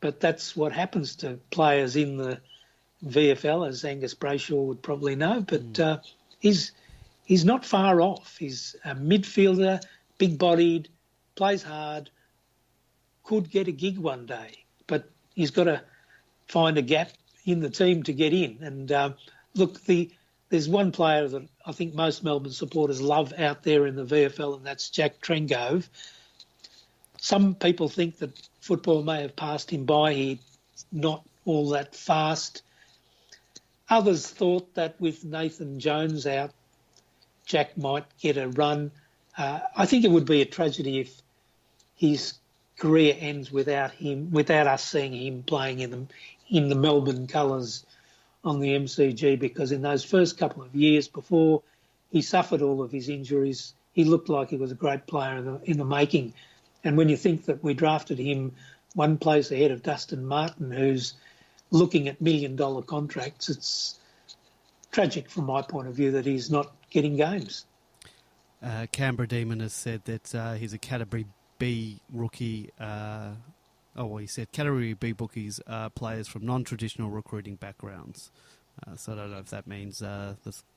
but that's what happens to players in the VFL, as Angus Brayshaw would probably know. But he's not far off. He's a midfielder, big-bodied, plays hard, could get a gig one day, but he's got to find a gap in the team to get in. And look, there's one player that I think most Melbourne supporters love out there in the VFL, and that's Jack Trengove. Some people think that football may have passed him by. He's not all that fast. Others thought that with Nathan Jones out, Jack might get a run. I think it would be a tragedy if his career ends without us seeing him playing in the Melbourne colours on the MCG, because in those first couple of years before he suffered all of his injuries, he looked like he was a great player in the making. And when you think that we drafted him one place ahead of Dustin Martin, who's looking at $1 million contracts, it's tragic from my point of view that he's not getting games. Canberra Demon has said that he's a Category B rookie. He said Category B bookies are players from non-traditional recruiting backgrounds. So I don't know if that means the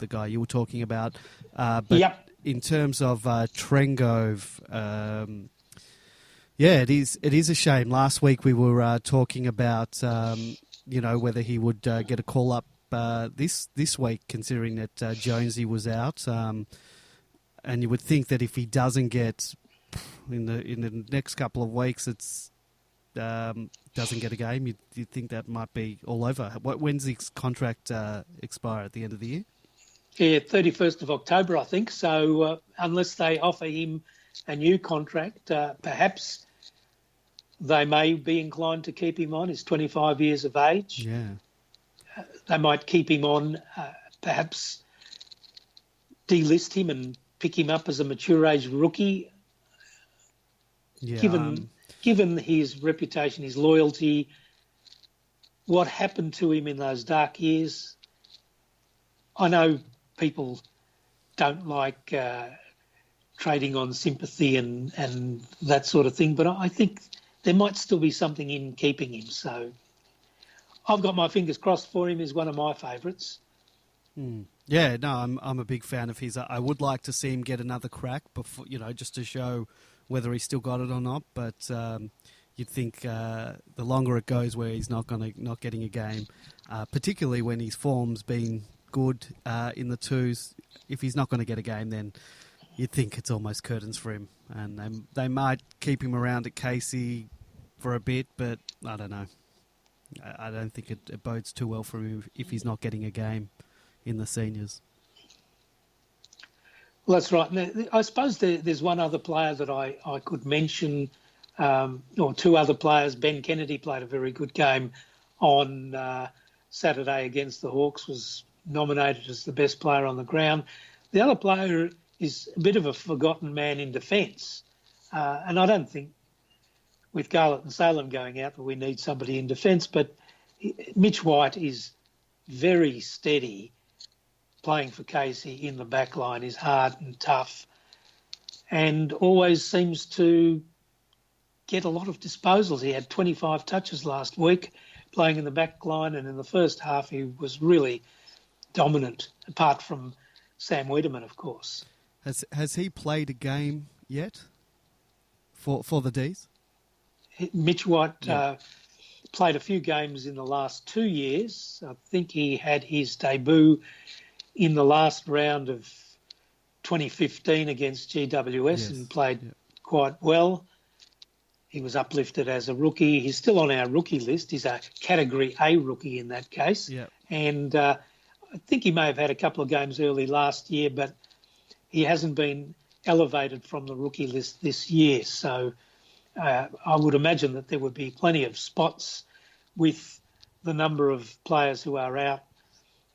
guy you were talking about. But yep. In terms of Trengove, it is a shame. Last week we were talking about whether he would get a call up this week, considering that Jonesy was out. And you would think that if he doesn't get in the next couple of weeks, doesn't get a game, you'd think that might be all over. When's his contract expire, at the end of the year? Yeah, 31st of October, I think. So unless they offer him a new contract, perhaps they may be inclined to keep him on. He's 25 years of age. Yeah. They might keep him on, perhaps delist him and pick him up as a mature age rookie. Yeah, Given his reputation, his loyalty, what happened to him in those dark years, I know people don't like trading on sympathy and that sort of thing, but I think there might still be something in keeping him. So I've got my fingers crossed for him. He's one of my favourites. Yeah, no, I'm a big fan of his. I would like to see him get another crack before, just to show whether he's still got it or not. But you'd think the longer it goes where he's not getting a game, particularly when his form's been good in the twos, if he's not going to get a game, then you'd think it's almost curtains for him. And they might keep him around at Casey for a bit, but I don't know. I don't think it bodes too well for him if he's not getting a game in the seniors. Well, that's right. Now, I suppose there's one other player that I could mention, or two other players. Ben Kennedy played a very good game on Saturday against the Hawks, was nominated as the best player on the ground. The other player is a bit of a forgotten man in defence, and I don't think with Garlett and Salem going out that we need somebody in defence, but Mitch White is very steady. Playing for Casey in the back line is hard and tough and always seems to get a lot of disposals. He had 25 touches last week playing in the back line, and in the first half he was really dominant, apart from Sam Wiedemann, of course. Has he played a game yet for the Dees? Mitch White played a few games in the last 2 years. I think he had his debut in the last round of 2015 against GWS and played quite well. He was uplifted as a rookie. He's still on our rookie list. He's a Category A rookie in that case. Yep. And I think he may have had a couple of games early last year, but he hasn't been elevated from the rookie list this year. So I would imagine that there would be plenty of spots with the number of players who are out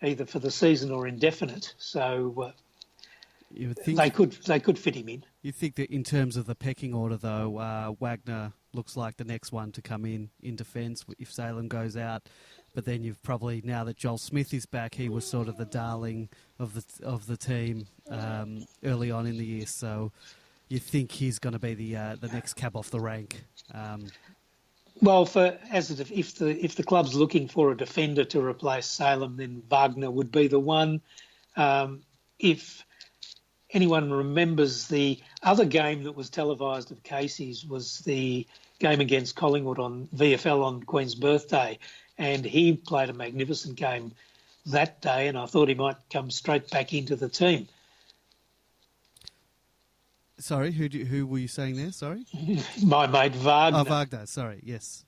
either for the season or indefinite. So you would think they could fit him in. You think that in terms of the pecking order, though, Wagner looks like the next one to come in defence if Salem goes out. But then you've probably, now that Joel Smith is back, he was sort of the darling of the team early on in the year. So you think he's going to be the next cab off the rank. Well, if the club's looking for a defender to replace Salem, then Wagner would be the one. If anyone remembers, the other game that was televised of Casey's was the game against Collingwood on VFL on Queen's birthday, and he played a magnificent game that day, and I thought he might come straight back into the team. Sorry, who were you saying there? Sorry? My mate Wagner. Oh, Wagner, sorry. Yes.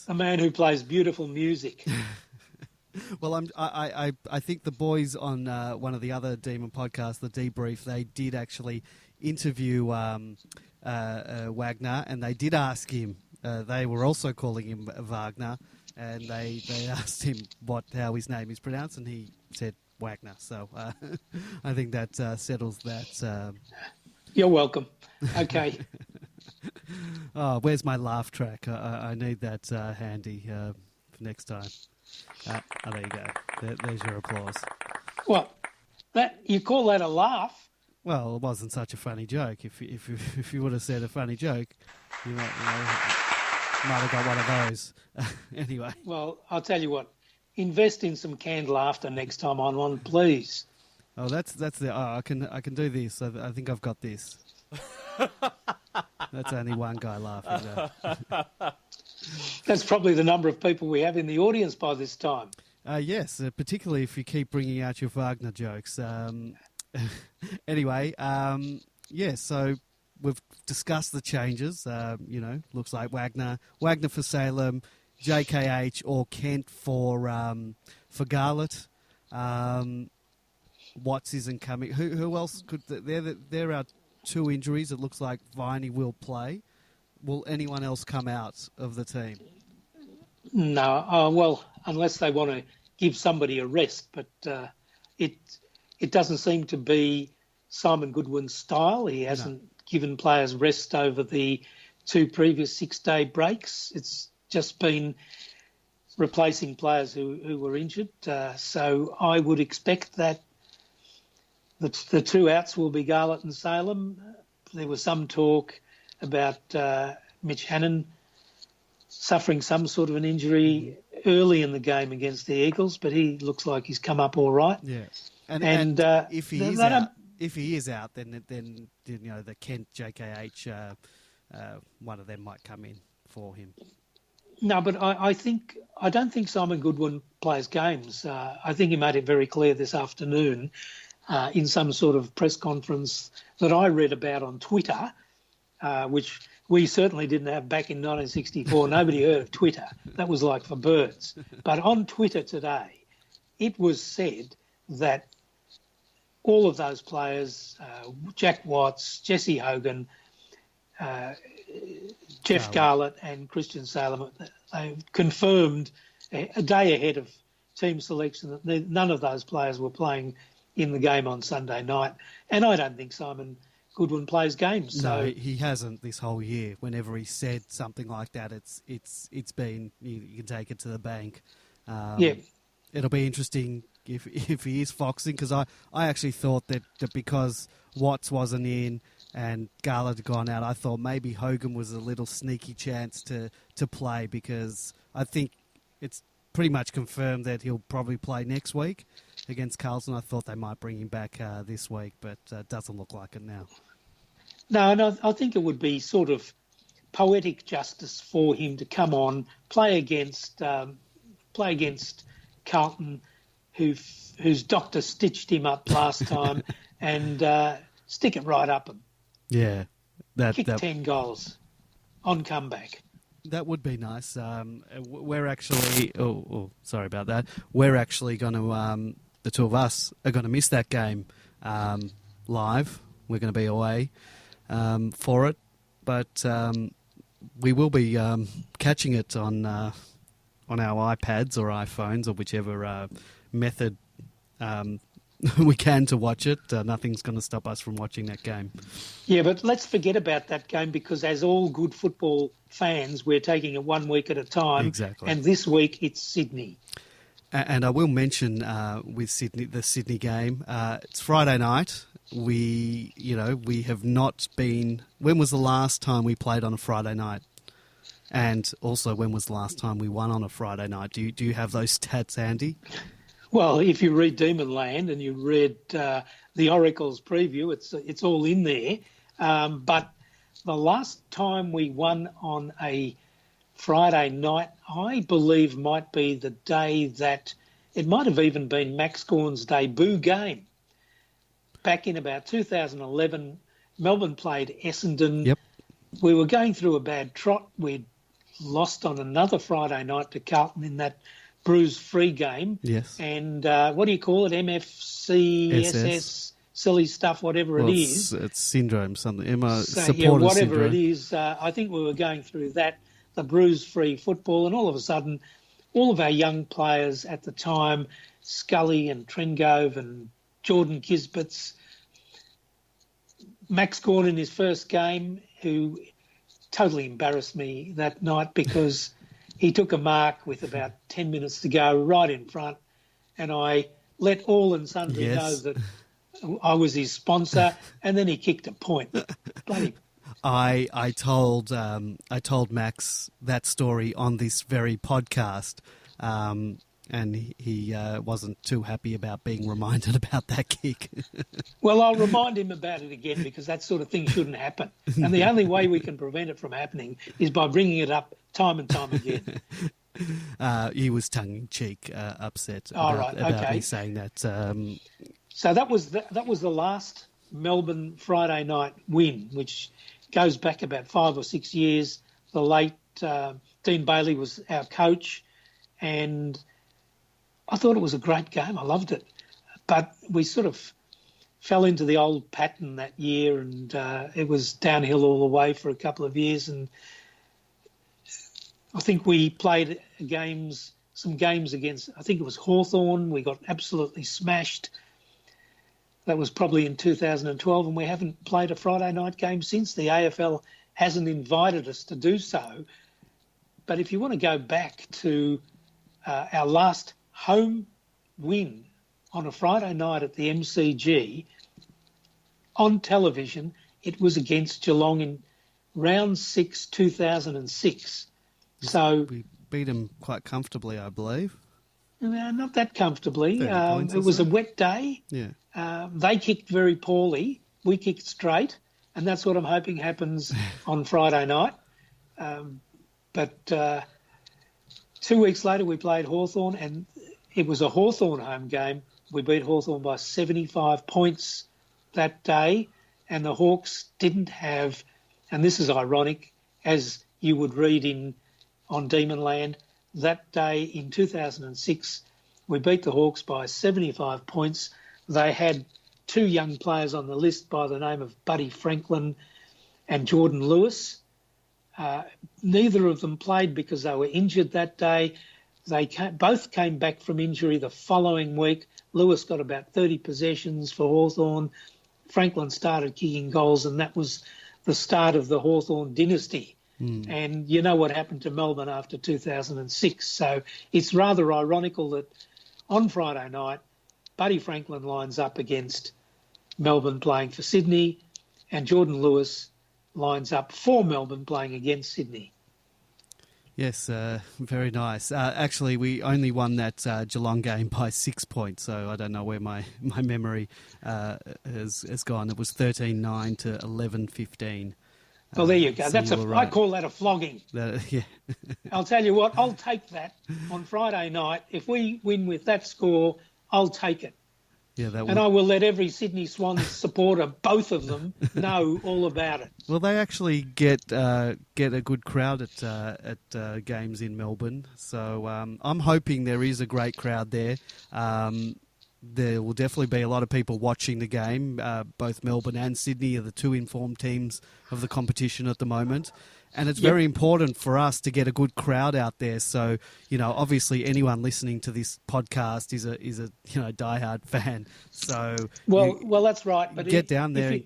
A man who plays beautiful music. Well, I think the boys on one of the other Demon podcasts, the Debrief, they did actually interview Wagner, and they did ask him. They were also calling him Wagner, and they asked him how his name is pronounced, and he said Wagner. So I think that settles that. You're welcome. Okay. Oh, where's my laugh track? I need that handy for next time. Oh, there you go. There's your applause. What? That you call that a laugh? Well, it wasn't such a funny joke. If you would have said a funny joke, you might have got one of those. Anyway. Well, I'll tell you what. Invest in some canned laughter next time I'm on, please. Oh, that's the. Oh, I can do this. I think I've got this. That's only one guy laughing, though. That's probably the number of people we have in the audience by this time. Yes, particularly if you keep bringing out your Wagner jokes. Anyway, so we've discussed the changes. Looks like Wagner for Salem, JKH or Kent for Garlett. Watts isn't coming. Who else could? There are two injuries. It looks like Viney will play. Will anyone else come out of the team? No. Well, unless they want to give somebody a rest, but it doesn't seem to be Simon Goodwin's style. He hasn't given players rest over the two previous 6-day breaks. It's just been replacing players who were injured. So I would expect that the two outs will be Garlett and Salem. There was some talk about Mitch Hannon suffering some sort of an injury early in the game against the Eagles, but he looks like he's come up all right. Yeah, and if he is out, then the Kent JKH one of them might come in for him. No, but I don't think Simon Goodwin plays games. I think he made it very clear this afternoon in some sort of press conference that I read about on Twitter, which we certainly didn't have back in 1964. Nobody heard of Twitter. That was like for birds. But on Twitter today, it was said that all of those players, Jack Watts, Jesse Hogan, Jeff Garlett and Christian Salem, they confirmed a day ahead of team selection that none of those players were playing in the game on Sunday night. And I don't think Simon Goodwin plays games. So. No, he hasn't this whole year. Whenever he said something like that, it's been, you can take it to the bank. It'll be interesting if he is foxing, because I actually thought that because Watts wasn't in and Garlett had gone out, I thought maybe Hogan was a little sneaky chance to play, because I think it's pretty much confirmed that he'll probably play next week against Carlton. I thought they might bring him back this week, but doesn't look like it now. No, and I think it would be sort of poetic justice for him to come on, play against Carlton, whose doctor stitched him up last time, and stick it right up him. Yeah, kick 10 goals on comeback. That would be nice. We're actually... Oh, sorry about that. We're actually going to... the two of us are going to miss that game live. We're going to be away for it. But we will be catching it on our iPads or iPhones or whichever method we can to watch it. Nothing's going to stop us from watching that game. Yeah, but let's forget about that game, because as all good football fans, we're taking it 1 week at a time. Exactly. And this week it's Sydney. And I will mention with Sydney, the Sydney game, it's Friday night. We have not been... When was the last time we played on a Friday night? And also, when was the last time we won on a Friday night? Do you have those stats handy? Well, if you read Demonland and you read the Oracle's preview, it's all in there. But the last time we won on a Friday night, I believe might be the day that it might have even been Max Gawn's debut game. Back in about 2011, Melbourne played Essendon. Yep. We were going through a bad trot. We'd lost on another Friday night to Carlton in that bruise-free game. Yes. And what do you call it? MFC, SS, silly stuff, whatever it is. It's syndrome, something. Whatever syndrome. it is, I think we were going through that, the bruise-free football, and all of a sudden, all of our young players at the time, Scully and Trengove and Jordan Kisbets, Max Gawn in his first game, who totally embarrassed me that night because he took a mark with about 10 minutes to go right in front, and I let all and sundry know that I was his sponsor, and then he kicked a point. Bloody. I told Max that story on this very podcast, and he wasn't too happy about being reminded about that kick. Well, I'll remind him about it again because that sort of thing shouldn't happen. And the only way we can prevent it from happening is by bringing it up time and time again. He was tongue-in-cheek upset about me saying that. So that was the last Melbourne Friday night win, which goes back about 5 or 6 years. The late Dean Bailey was our coach, and I thought it was a great game. I loved it. But we sort of fell into the old pattern that year, and it was downhill all the way for a couple of years. And I think we played some games against, I think it was Hawthorn. We got absolutely smashed. That was probably in 2012, and we haven't played a Friday night game since. The AFL hasn't invited us to do so. But if you want to go back to our last home win on a Friday night at the MCG, on television, it was against Geelong in round 6, 2006. So we beat them quite comfortably, I believe. Not that comfortably. It was a wet day. Yeah. They kicked very poorly. We kicked straight, and that's what I'm hoping happens on Friday night. But 2 weeks later, we played Hawthorn, and it was a Hawthorn home game. We beat Hawthorn by 75 points that day, and the Hawks didn't have, and this is ironic, as you would read on Demonland, that day in 2006, we beat the Hawks by 75 points. They had 2 young players on the list by the name of Buddy Franklin and Jordan Lewis. Neither of them played because they were injured that day. They both came back from injury the following week. Lewis got about 30 possessions for Hawthorn. Franklin started kicking goals, and that was the start of the Hawthorn dynasty. And you know what happened to Melbourne after 2006. So it's rather ironical that on Friday night, Buddy Franklin lines up against Melbourne playing for Sydney, and Jordan Lewis lines up for Melbourne playing against Sydney. Yes, very nice. Actually, we only won that Geelong game by 6 points, so I don't know where my memory has gone. It was 13-9 to 11-15. Well, there you go. So I call that a flogging. Yeah. I'll tell you what, I'll take that on Friday night. If we win with that score, I'll take it. Yeah, and I will let every Sydney Swans supporter, both of them, know all about it. Well, they actually get a good crowd at games in Melbourne, so I'm hoping there is a great crowd there. There will definitely be a lot of people watching the game. Both Melbourne and Sydney are the 2 informed teams of the competition at the moment. And it's very important for us to get a good crowd out there. So, obviously anyone listening to this podcast is a diehard fan. So well, that's right. But get down there.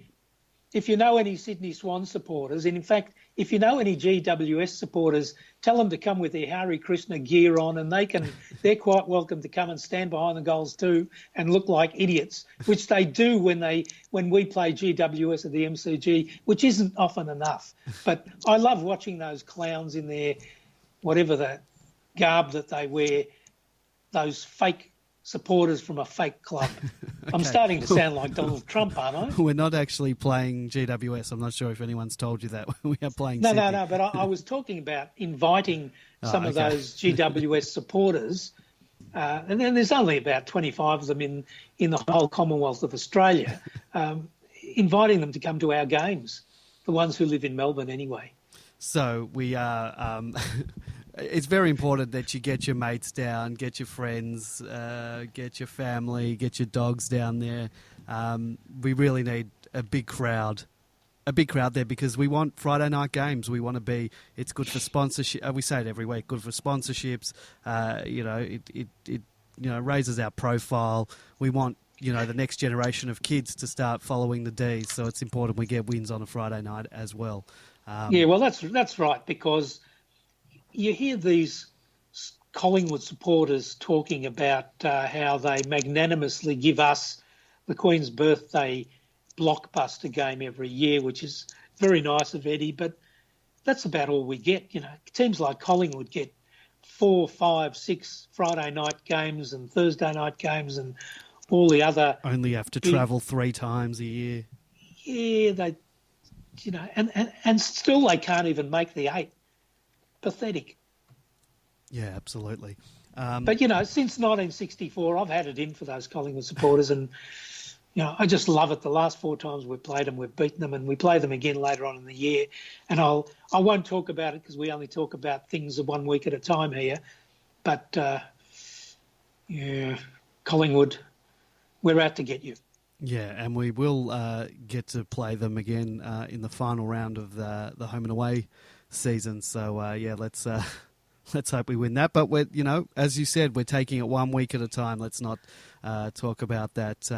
If you know any Sydney Swans supporters, and in fact, if you know any GWS supporters, tell them to come with their Hare Krishna gear on, and they're quite welcome to come and stand behind the goals too and look like idiots, which they do when we play GWS at the MCG, which isn't often enough. But I love watching those clowns in their whatever the garb that they wear, those fake supporters from a fake club. I'm Okay. starting to sound like Donald Trump, aren't I? We're not actually playing GWS. I'm not sure if anyone's told you that. We are playing No, Sydney. but I was talking about inviting some of okay. those GWS supporters, and then there's only about 25 of them in the whole Commonwealth of Australia, inviting them to come to our games, the ones who live in Melbourne anyway. So we are. It's very important that you get your mates down, get your friends, get your family, get your dogs down there. We really need a big crowd there because we want Friday night games. We want to be. It's good for sponsorship. We say it every week. Good for sponsorships. It raises our profile. We want the next generation of kids to start following the Dees. So it's important we get wins on a Friday night as well. Yeah, well, that's right, because you hear these Collingwood supporters talking about how they magnanimously give us the Queen's Birthday blockbuster game every year, which is very nice of Eddie, but that's about all we get. Teams like Collingwood get 4, 5, 6 Friday night games and Thursday night games and all the other. Only have to travel 3 times a year. Yeah, they, and still they can't even make the 8. Pathetic. Yeah, absolutely. But, since 1964, I've had it in for those Collingwood supporters and, I just love it. The last 4 times we've played them, we've beaten them, and we play them again later on in the year. And I won't talk about it because we only talk about things 1 week at a time here. But, Collingwood, we're out to get you. Yeah, and we will get to play them again in the final round of the home and away season. So let's hope we win that. But we're, as you said, we're taking it 1 week at a time. Let's not talk about that.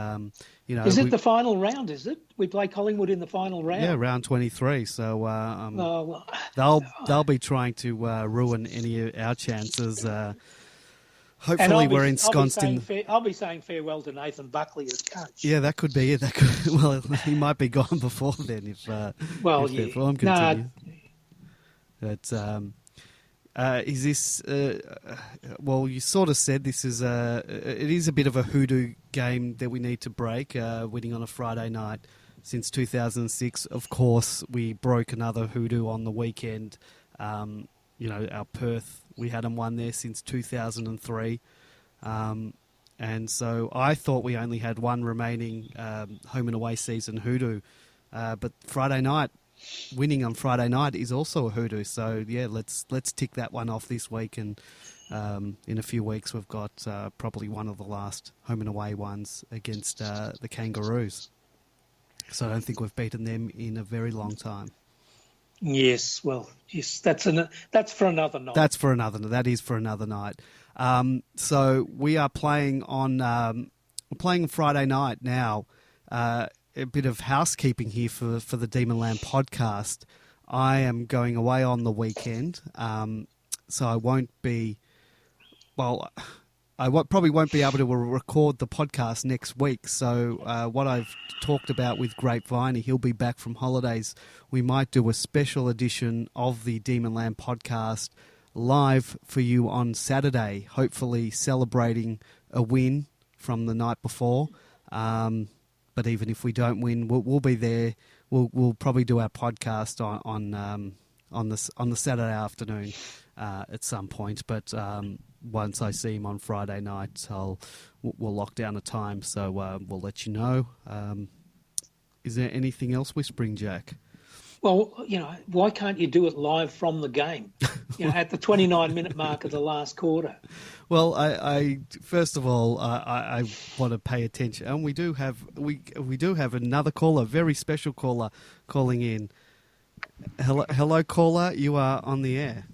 Is it the final round? Is it? We play Collingwood in the final round. Yeah, round 23. So they'll be trying to ruin any of our chances. Hopefully we're ensconced in. I'll be saying farewell to Nathan Buckley as coach. Yeah, that could be it. Well, he might be gone before then if their form continues. But is this? Well, you sort of said this is it is a bit of a hoodoo game that we need to break. Winning on a Friday night since 2006. Of course, we broke another hoodoo on the weekend. Our Perth, we hadn't won there since 2003. And so I thought we only had one remaining home and away season hoodoo. But winning on Friday night is also a hoodoo. So, yeah, let's tick that one off this week. And in a few weeks, we've got probably one of the last home and away ones against the Kangaroos. So I don't think we've beaten them in a very long time. Yes, that's for another night. That is for another night. So we are playing on Friday night now. A bit of housekeeping here for the Demon Land podcast. I am going away on the weekend, so I won't be. Well, probably won't be able to record the podcast next week. So what I've talked about with GrapeViney, he'll be back from holidays. We might do a special edition of the Demon Land podcast live for you on Saturday, hopefully celebrating a win from the night before. But even if we don't win, we'll be there. We'll probably do our podcast on the Saturday afternoon at some point. But once I see him on Friday night, we'll lock down a time. So we'll let you know. Is there anything else whispering, Jack? Well, why can't you do it live from the game? At the 29-minute mark of the last quarter. Well, I first of all, I want to pay attention, and we do have another caller, very special caller, calling in. Hello, caller. You are on the air.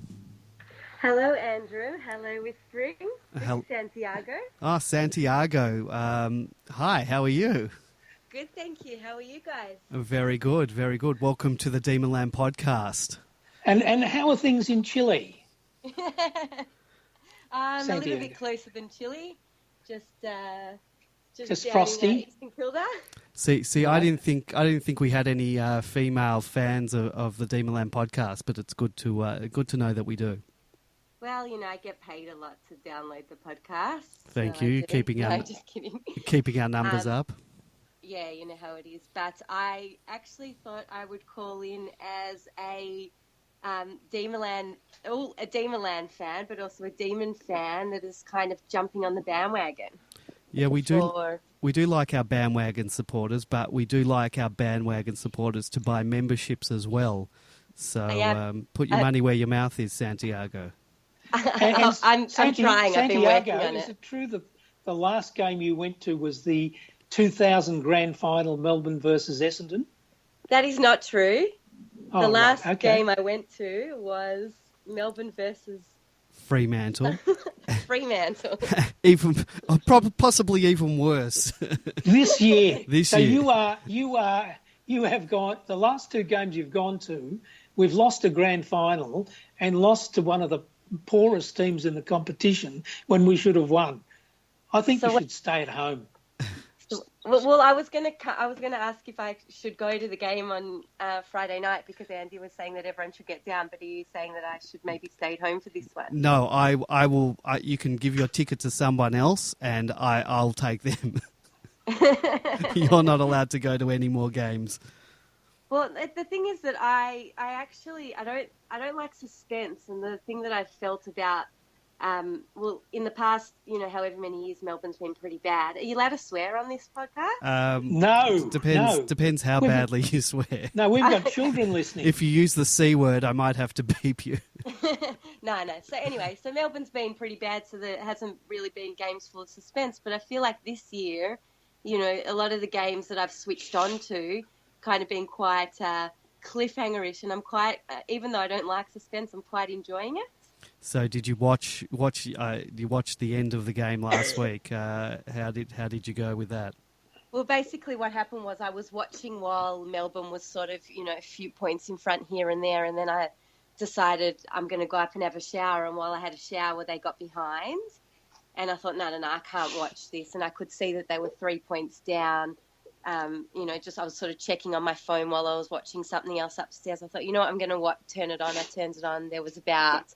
Hello, Andrew. Hello, Whispering. This is Santiago. Santiago. Hi. How are you? Good, thank you. How are you guys? Very good, very good. Welcome to the Demon Land podcast. And how are things in Chile? A little bit closer than Chile. Just frosty. St Kilda. See, right. I didn't think we had any female fans of the Demon Land podcast, but it's good to know that we do. Well, I get paid a lot to download the podcast. Thank so you, keeping our just kidding. keeping our numbers up. Yeah, you know how it is. But I actually thought I would call in as a Demonland fan, but also a Demon fan that is kind of jumping on the bandwagon. Yeah, we do. We do like our bandwagon supporters, but we do like our bandwagon supporters to buy memberships as well. So put your money where your mouth is, Santiago. I'm trying. I've been working on it. Is it true that the last game you went to was the 2000 grand final, Melbourne versus Essendon? That is not true. Oh, the last game I went to was Melbourne versus Fremantle. Fremantle. Possibly even worse. This year. This year. You have gone, the last two games you've gone to, we've lost a grand final and lost to one of the poorest teams in the competition when we should have won. I think you should stay at home. Well, I was gonna ask if I should go to the game on Friday night because Andy was saying that everyone should get down, but are you saying that I should maybe stay at home for this one? No, I will. You can give your ticket to someone else, and I'll take them. You're not allowed to go to any more games. Well, the thing is that I don't like suspense, and the thing that I've felt about in the past, however many years, Melbourne's been pretty bad. Are you allowed to swear on this podcast? No. Depends how badly you swear. No, we've got children listening. If you use the C word, I might have to beep you. No. So anyway, Melbourne's been pretty bad, so there hasn't really been games full of suspense. But I feel like this year, a lot of the games that I've switched on to kind of been quite cliffhanger-ish, and I'm quite, even though I don't like suspense, I'm quite enjoying it. So did you watch the end of the game last week? How did you go with that? Well, basically what happened was I was watching while Melbourne was sort of, a few points in front here and there, and then I decided I'm going to go up and have a shower, and while I had a shower, they got behind, and I thought, no, I can't watch this, and I could see that they were 3 points down. I was sort of checking on my phone while I was watching something else upstairs. I thought, I'm going to turn it on. I turned it on. There was about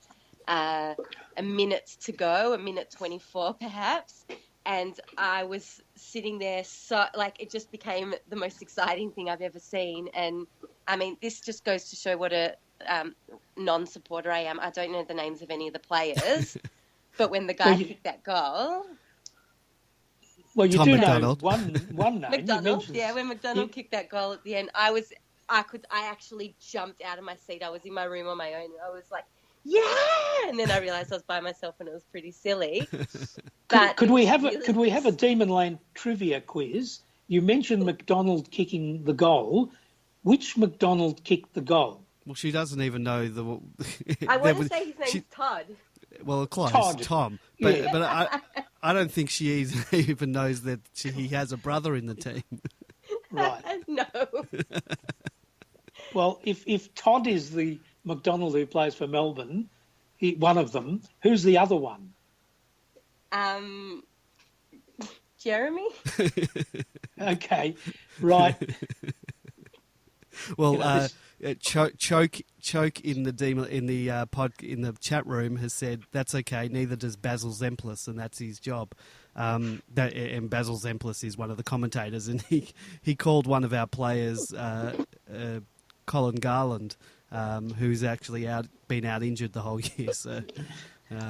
a minute to go, a minute 24 perhaps, and I was sitting there, so it just became the most exciting thing I've ever seen. And I mean, this just goes to show what a non-supporter I am. I don't know the names of any of the players, but when the guy kicked that goal... Well, you Tom do McDonald. know one name. McDonald, when McDonald kicked that goal at the end, I actually jumped out of my seat. I was in my room on my own, and I was like, yeah! And then I realised I was by myself, and it was pretty silly. But could we have a Demonland trivia quiz? You mentioned McDonald kicking the goal. Which McDonald kicked the goal? Well, she doesn't even know the. I want to say his name's Todd. Well, close, Todd. Tom. But I don't think she even knows that he has a brother in the team. Right. No. Well, if Todd is the McDonald who plays for Melbourne, one of them, who's the other one? Jeremy? Okay, right. Well, choke in the chat room has said that's okay. Neither does Basil Zemplis, and that's his job. And Basil Zemplis is one of the commentators, and he called one of our players, Colin Garland, who's actually been out injured the whole year. So,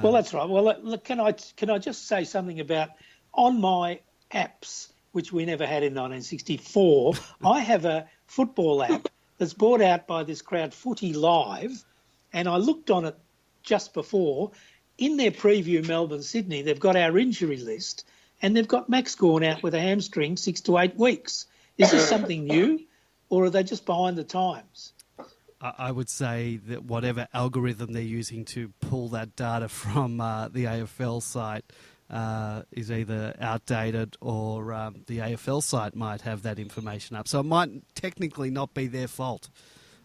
well, that's right. Well, look, can I just say something about on my apps, which we never had in 1964? I have a football app that's brought out by this crowd, Footy Live, and I looked on it just before. In their preview, Melbourne-Sydney, they've got our injury list, and they've got Max Gawn out with a hamstring 6 to 8 weeks. Is this something new, or are they just behind the times? I would say that whatever algorithm they're using to pull that data from the AFL site is either outdated or the AFL site might have that information up. So it might technically not be their fault.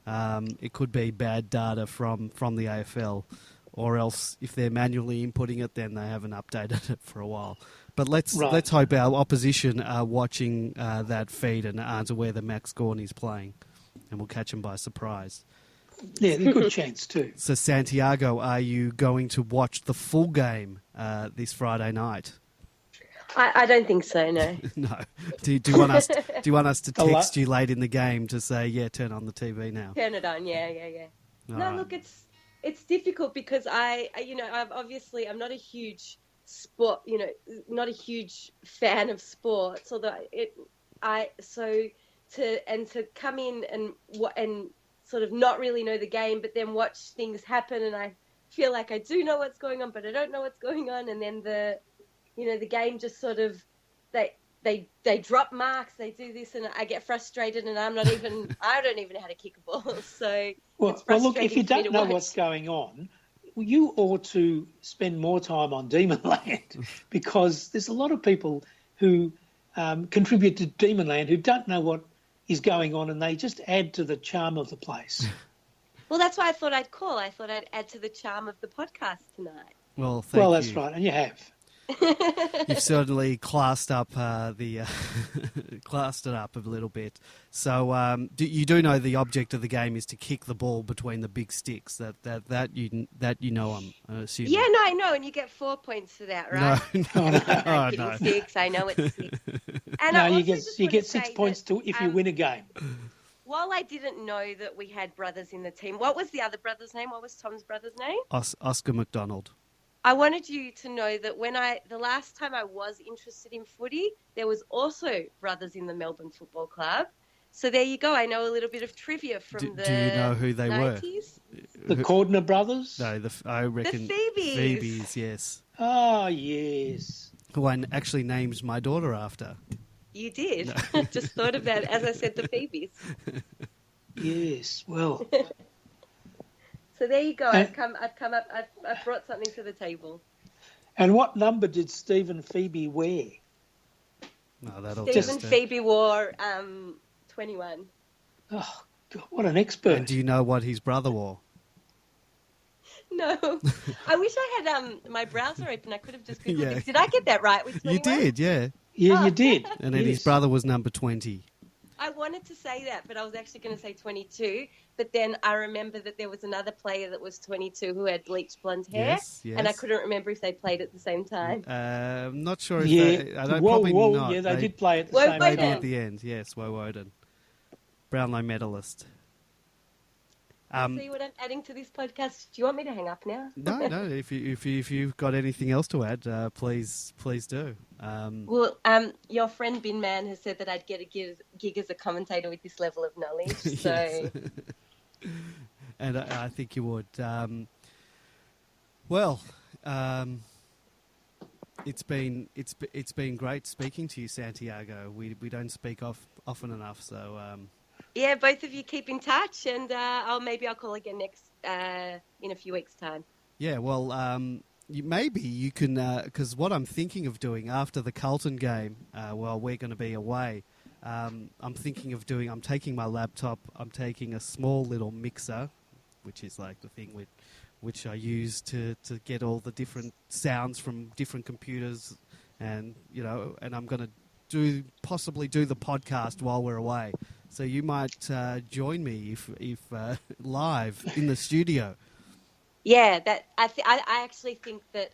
It could be bad data from the AFL, or else if they're manually inputting it, then they haven't updated it for a while. But let's hope our opposition are watching that feed and aren't aware that Max Gawn is playing, and we'll catch them by surprise. Yeah, there's a good chance too. So, Santiago, are you going to watch the full game this Friday night? I don't think so, no. No. Do you want us? Do you want us to text you late in the game to say, yeah, turn on the TV now? Turn it on, yeah. All No, right. look, it's difficult because I'm not a huge sport, not a huge fan of sports. Although to come in and sort of not really know the game, but then watch things happen, and I feel like I do know what's going on, but I don't know what's going on, and then the game just sort of they drop marks, they do this, and I get frustrated, and I don't even know how to kick a ball. So Well, look, if you don't know what's going on, you ought to spend more time on Demonland because there's a lot of people who contribute to Demonland who don't know what is going on, and they just add to the charm of the place. Well, that's why I thought I'd call. I thought I'd add to the charm of the podcast tonight. Well, thank you. That's right, and you have. You've certainly classed up classed it up a little bit. So you do know the object of the game is to kick the ball between the big sticks. That you know, I'm assuming. Yeah, no, I know, and you get 4 points for that, right? No. Six, I know it's 6. And No, you get 6 points if you win a game. While I didn't know that we had brothers in the team, what was the other brother's name? What was Tom's brother's name? Oscar McDonald. I wanted you to know that the last time I was interested in footy, there was also brothers in the Melbourne Football Club. So there you go. I know a little bit of trivia from the 90s. Do you know who they were? The Cordner brothers? No, I reckon the Phoebes. Phoebes, yes. Oh, yes. Who I actually named my daughter after. You did. No. Just thought about it as I said the Phoebes. Yes, well. So there you go. I've brought something to the table. And what number did Stephen Phoebe wear? No, Stephen Phoebe wore 21. Oh, God, what an expert. And do you know what his brother wore? No. I wish I had my browser open. I could have just Googled it. Did I get that right with 21? You did, yeah. Yeah, you did. And then his brother was number 20. I wanted to say that, but I was actually going to say 22. But then I remember that there was another player that was 22 who had bleached blonde hair. Yes. And I couldn't remember if they played at the same time. I'm not sure if they... Probably not. Yeah, they did play at the same time. Maybe at the end, yes, Woden. Brownlow medalist. See what I'm adding to this podcast? Do you want me to hang up now? No. If you've got anything else to add, please do. Well, your friend Bin Man has said that I'd get a gig as a commentator with this level of knowledge. So, and I think you would. It's been great speaking to you, Santiago. We don't speak often enough, so. Yeah, both of you keep in touch, and I'll call again in a few weeks' time. Yeah, well, maybe you can, because what I'm thinking of doing after the Carlton game, while we're going to be away, I'm taking my laptop, I'm taking a small little mixer, which is like the thing which I use to get all the different sounds from different computers, and I'm going to possibly do the podcast while we're away. So you might join me if live in the studio. Yeah, I actually think that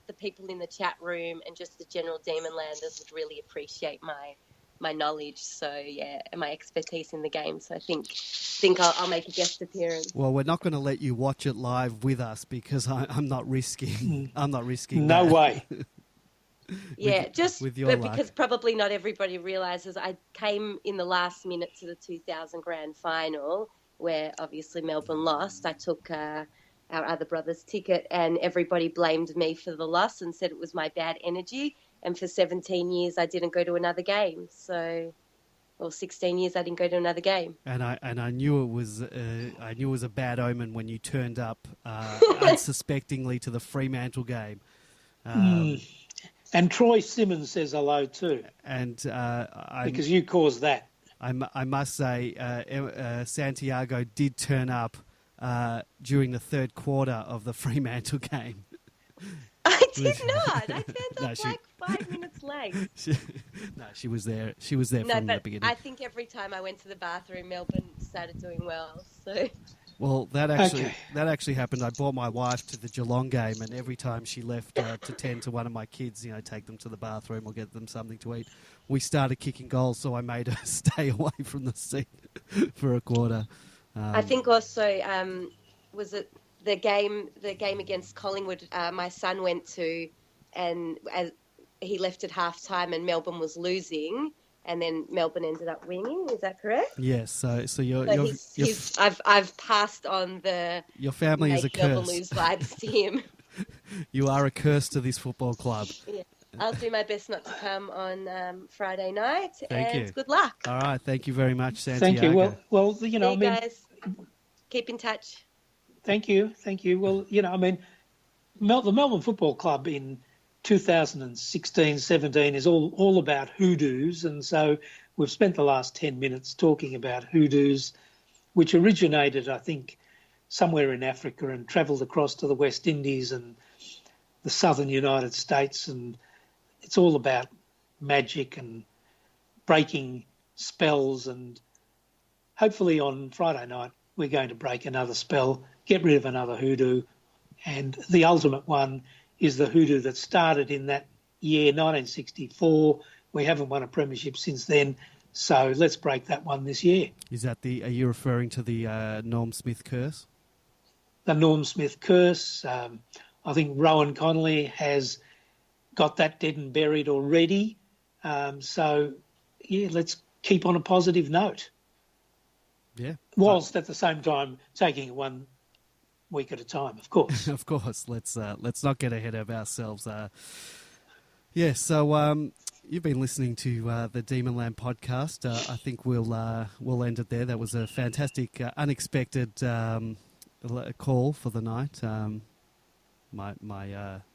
the people in the chat room and just the general Demonlanders would really appreciate my knowledge. So yeah, and my expertise in the game. So I think I'll make a guest appearance. Well, we're not going to let you watch it live with us because I'm not risking. I'm not risking. No that. way. Yeah, because probably not everybody realises I came in the last minute to the 2000 grand final where obviously Melbourne lost. I took our other brother's ticket and everybody blamed me for the loss and said it was my bad energy. And for 17 years I didn't go to another game. 16 years I didn't go to another game. And I knew it was a bad omen when you turned up unsuspectingly to the Fremantle game. And Troy Simmons says hello too. And because you caused that. I must say, Santiago did turn up during the third quarter of the Fremantle game. I did not. I turned up 5 minutes late. She was there. She was there from the beginning. I think every time I went to the bathroom, Melbourne started doing well. So. Well, that actually happened. I brought my wife to the Geelong game, and every time she left to tend to one of my kids, take them to the bathroom or get them something to eat, we started kicking goals. So I made her stay away from the seat for a quarter. I think also was it the game against Collingwood. My son went to, and as he left at halftime, and Melbourne was losing. And then Melbourne ended up winning. Is that correct? Yes. So I've passed on the your family is a curse. Melbourne lose vibes to him. You are a curse to this football club. Yeah. I'll do my best not to come on Friday night. Thank you. Good luck. All right. Thank you very much, Santiago. Thank you. Well, guys, keep in touch. Thank you. Well, the Melbourne Football Club in 2016-17 is all about hoodoos, and so we've spent the last 10 minutes talking about hoodoos, which originated, I think, somewhere in Africa and travelled across to the West Indies and the southern United States, and it's all about magic and breaking spells, and hopefully on Friday night we're going to break another spell, get rid of another hoodoo, and the ultimate one is the hoodoo that started in that year, 1964. We haven't won a premiership since then, so let's break that one this year. Is that are you referring to the Norm Smith curse? The Norm Smith curse. I think Rowan Connolly has got that dead and buried already. So, let's keep on a positive note. Yeah. Whilst at the same time taking it 1 week at a time, of course. Of course. Let's not get ahead of ourselves. So you've been listening to the Demonland podcast. I think we'll end it there. That was a fantastic, unexpected call for the night. My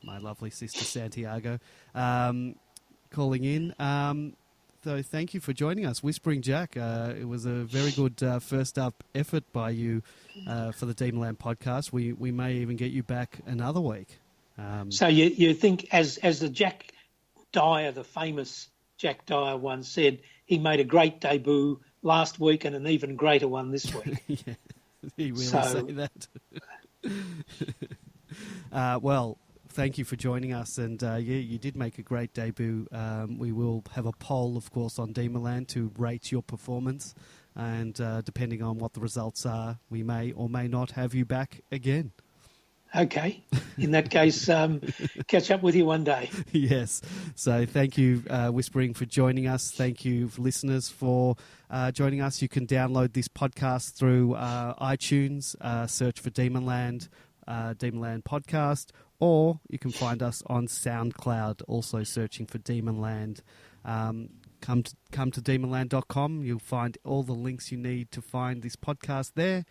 lovely sister Santiago calling in. So thank you for joining us, Whispering Jack. It was a very good first up effort by you for the Demonland podcast. We may even get you back another week. So you think, as the Jack Dyer, the famous Jack Dyer once said, he made a great debut last week and an even greater one this week. Yeah, he will say that. Well, thank you for joining us, and you did make a great debut. We will have a poll, of course, on Demonland to rate your performance, and depending on what the results are, we may or may not have you back again. Okay. In that case, catch up with you one day. Yes. So thank you, Whispering, for joining us. Thank you, listeners, for joining us. You can download this podcast through iTunes, search for Demonland, Demonland Podcast, or you can find us on SoundCloud, also searching for Demonland. Come to demonland.com. You'll find all the links you need to find this podcast there.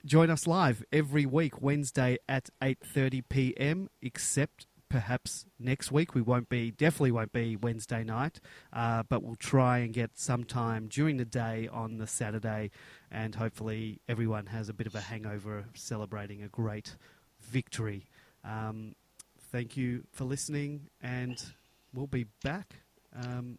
Join us live every week, Wednesday at 8:30 p.m, except perhaps next week. Definitely won't be Wednesday night, but we'll try and get some time during the day on the Saturday, and hopefully everyone has a bit of a hangover celebrating a great victory. Thank you for listening, and we'll be back. And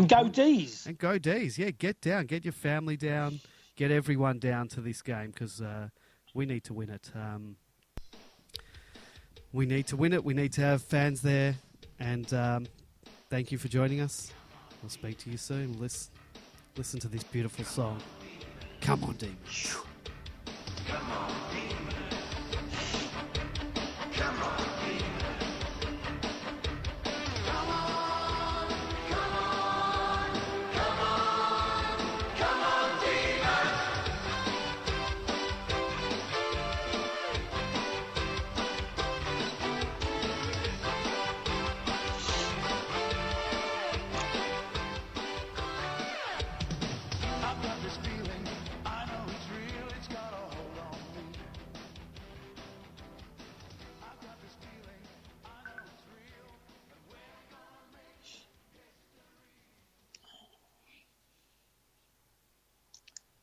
go Dees. And go Dees. Yeah, get your family down. Get everyone down to this game, because we need to win it. We need to win it. We need to have fans there. And thank you for joining us. We'll speak to you soon. Listen to this beautiful song. Come on, Demons. Come on, Demons.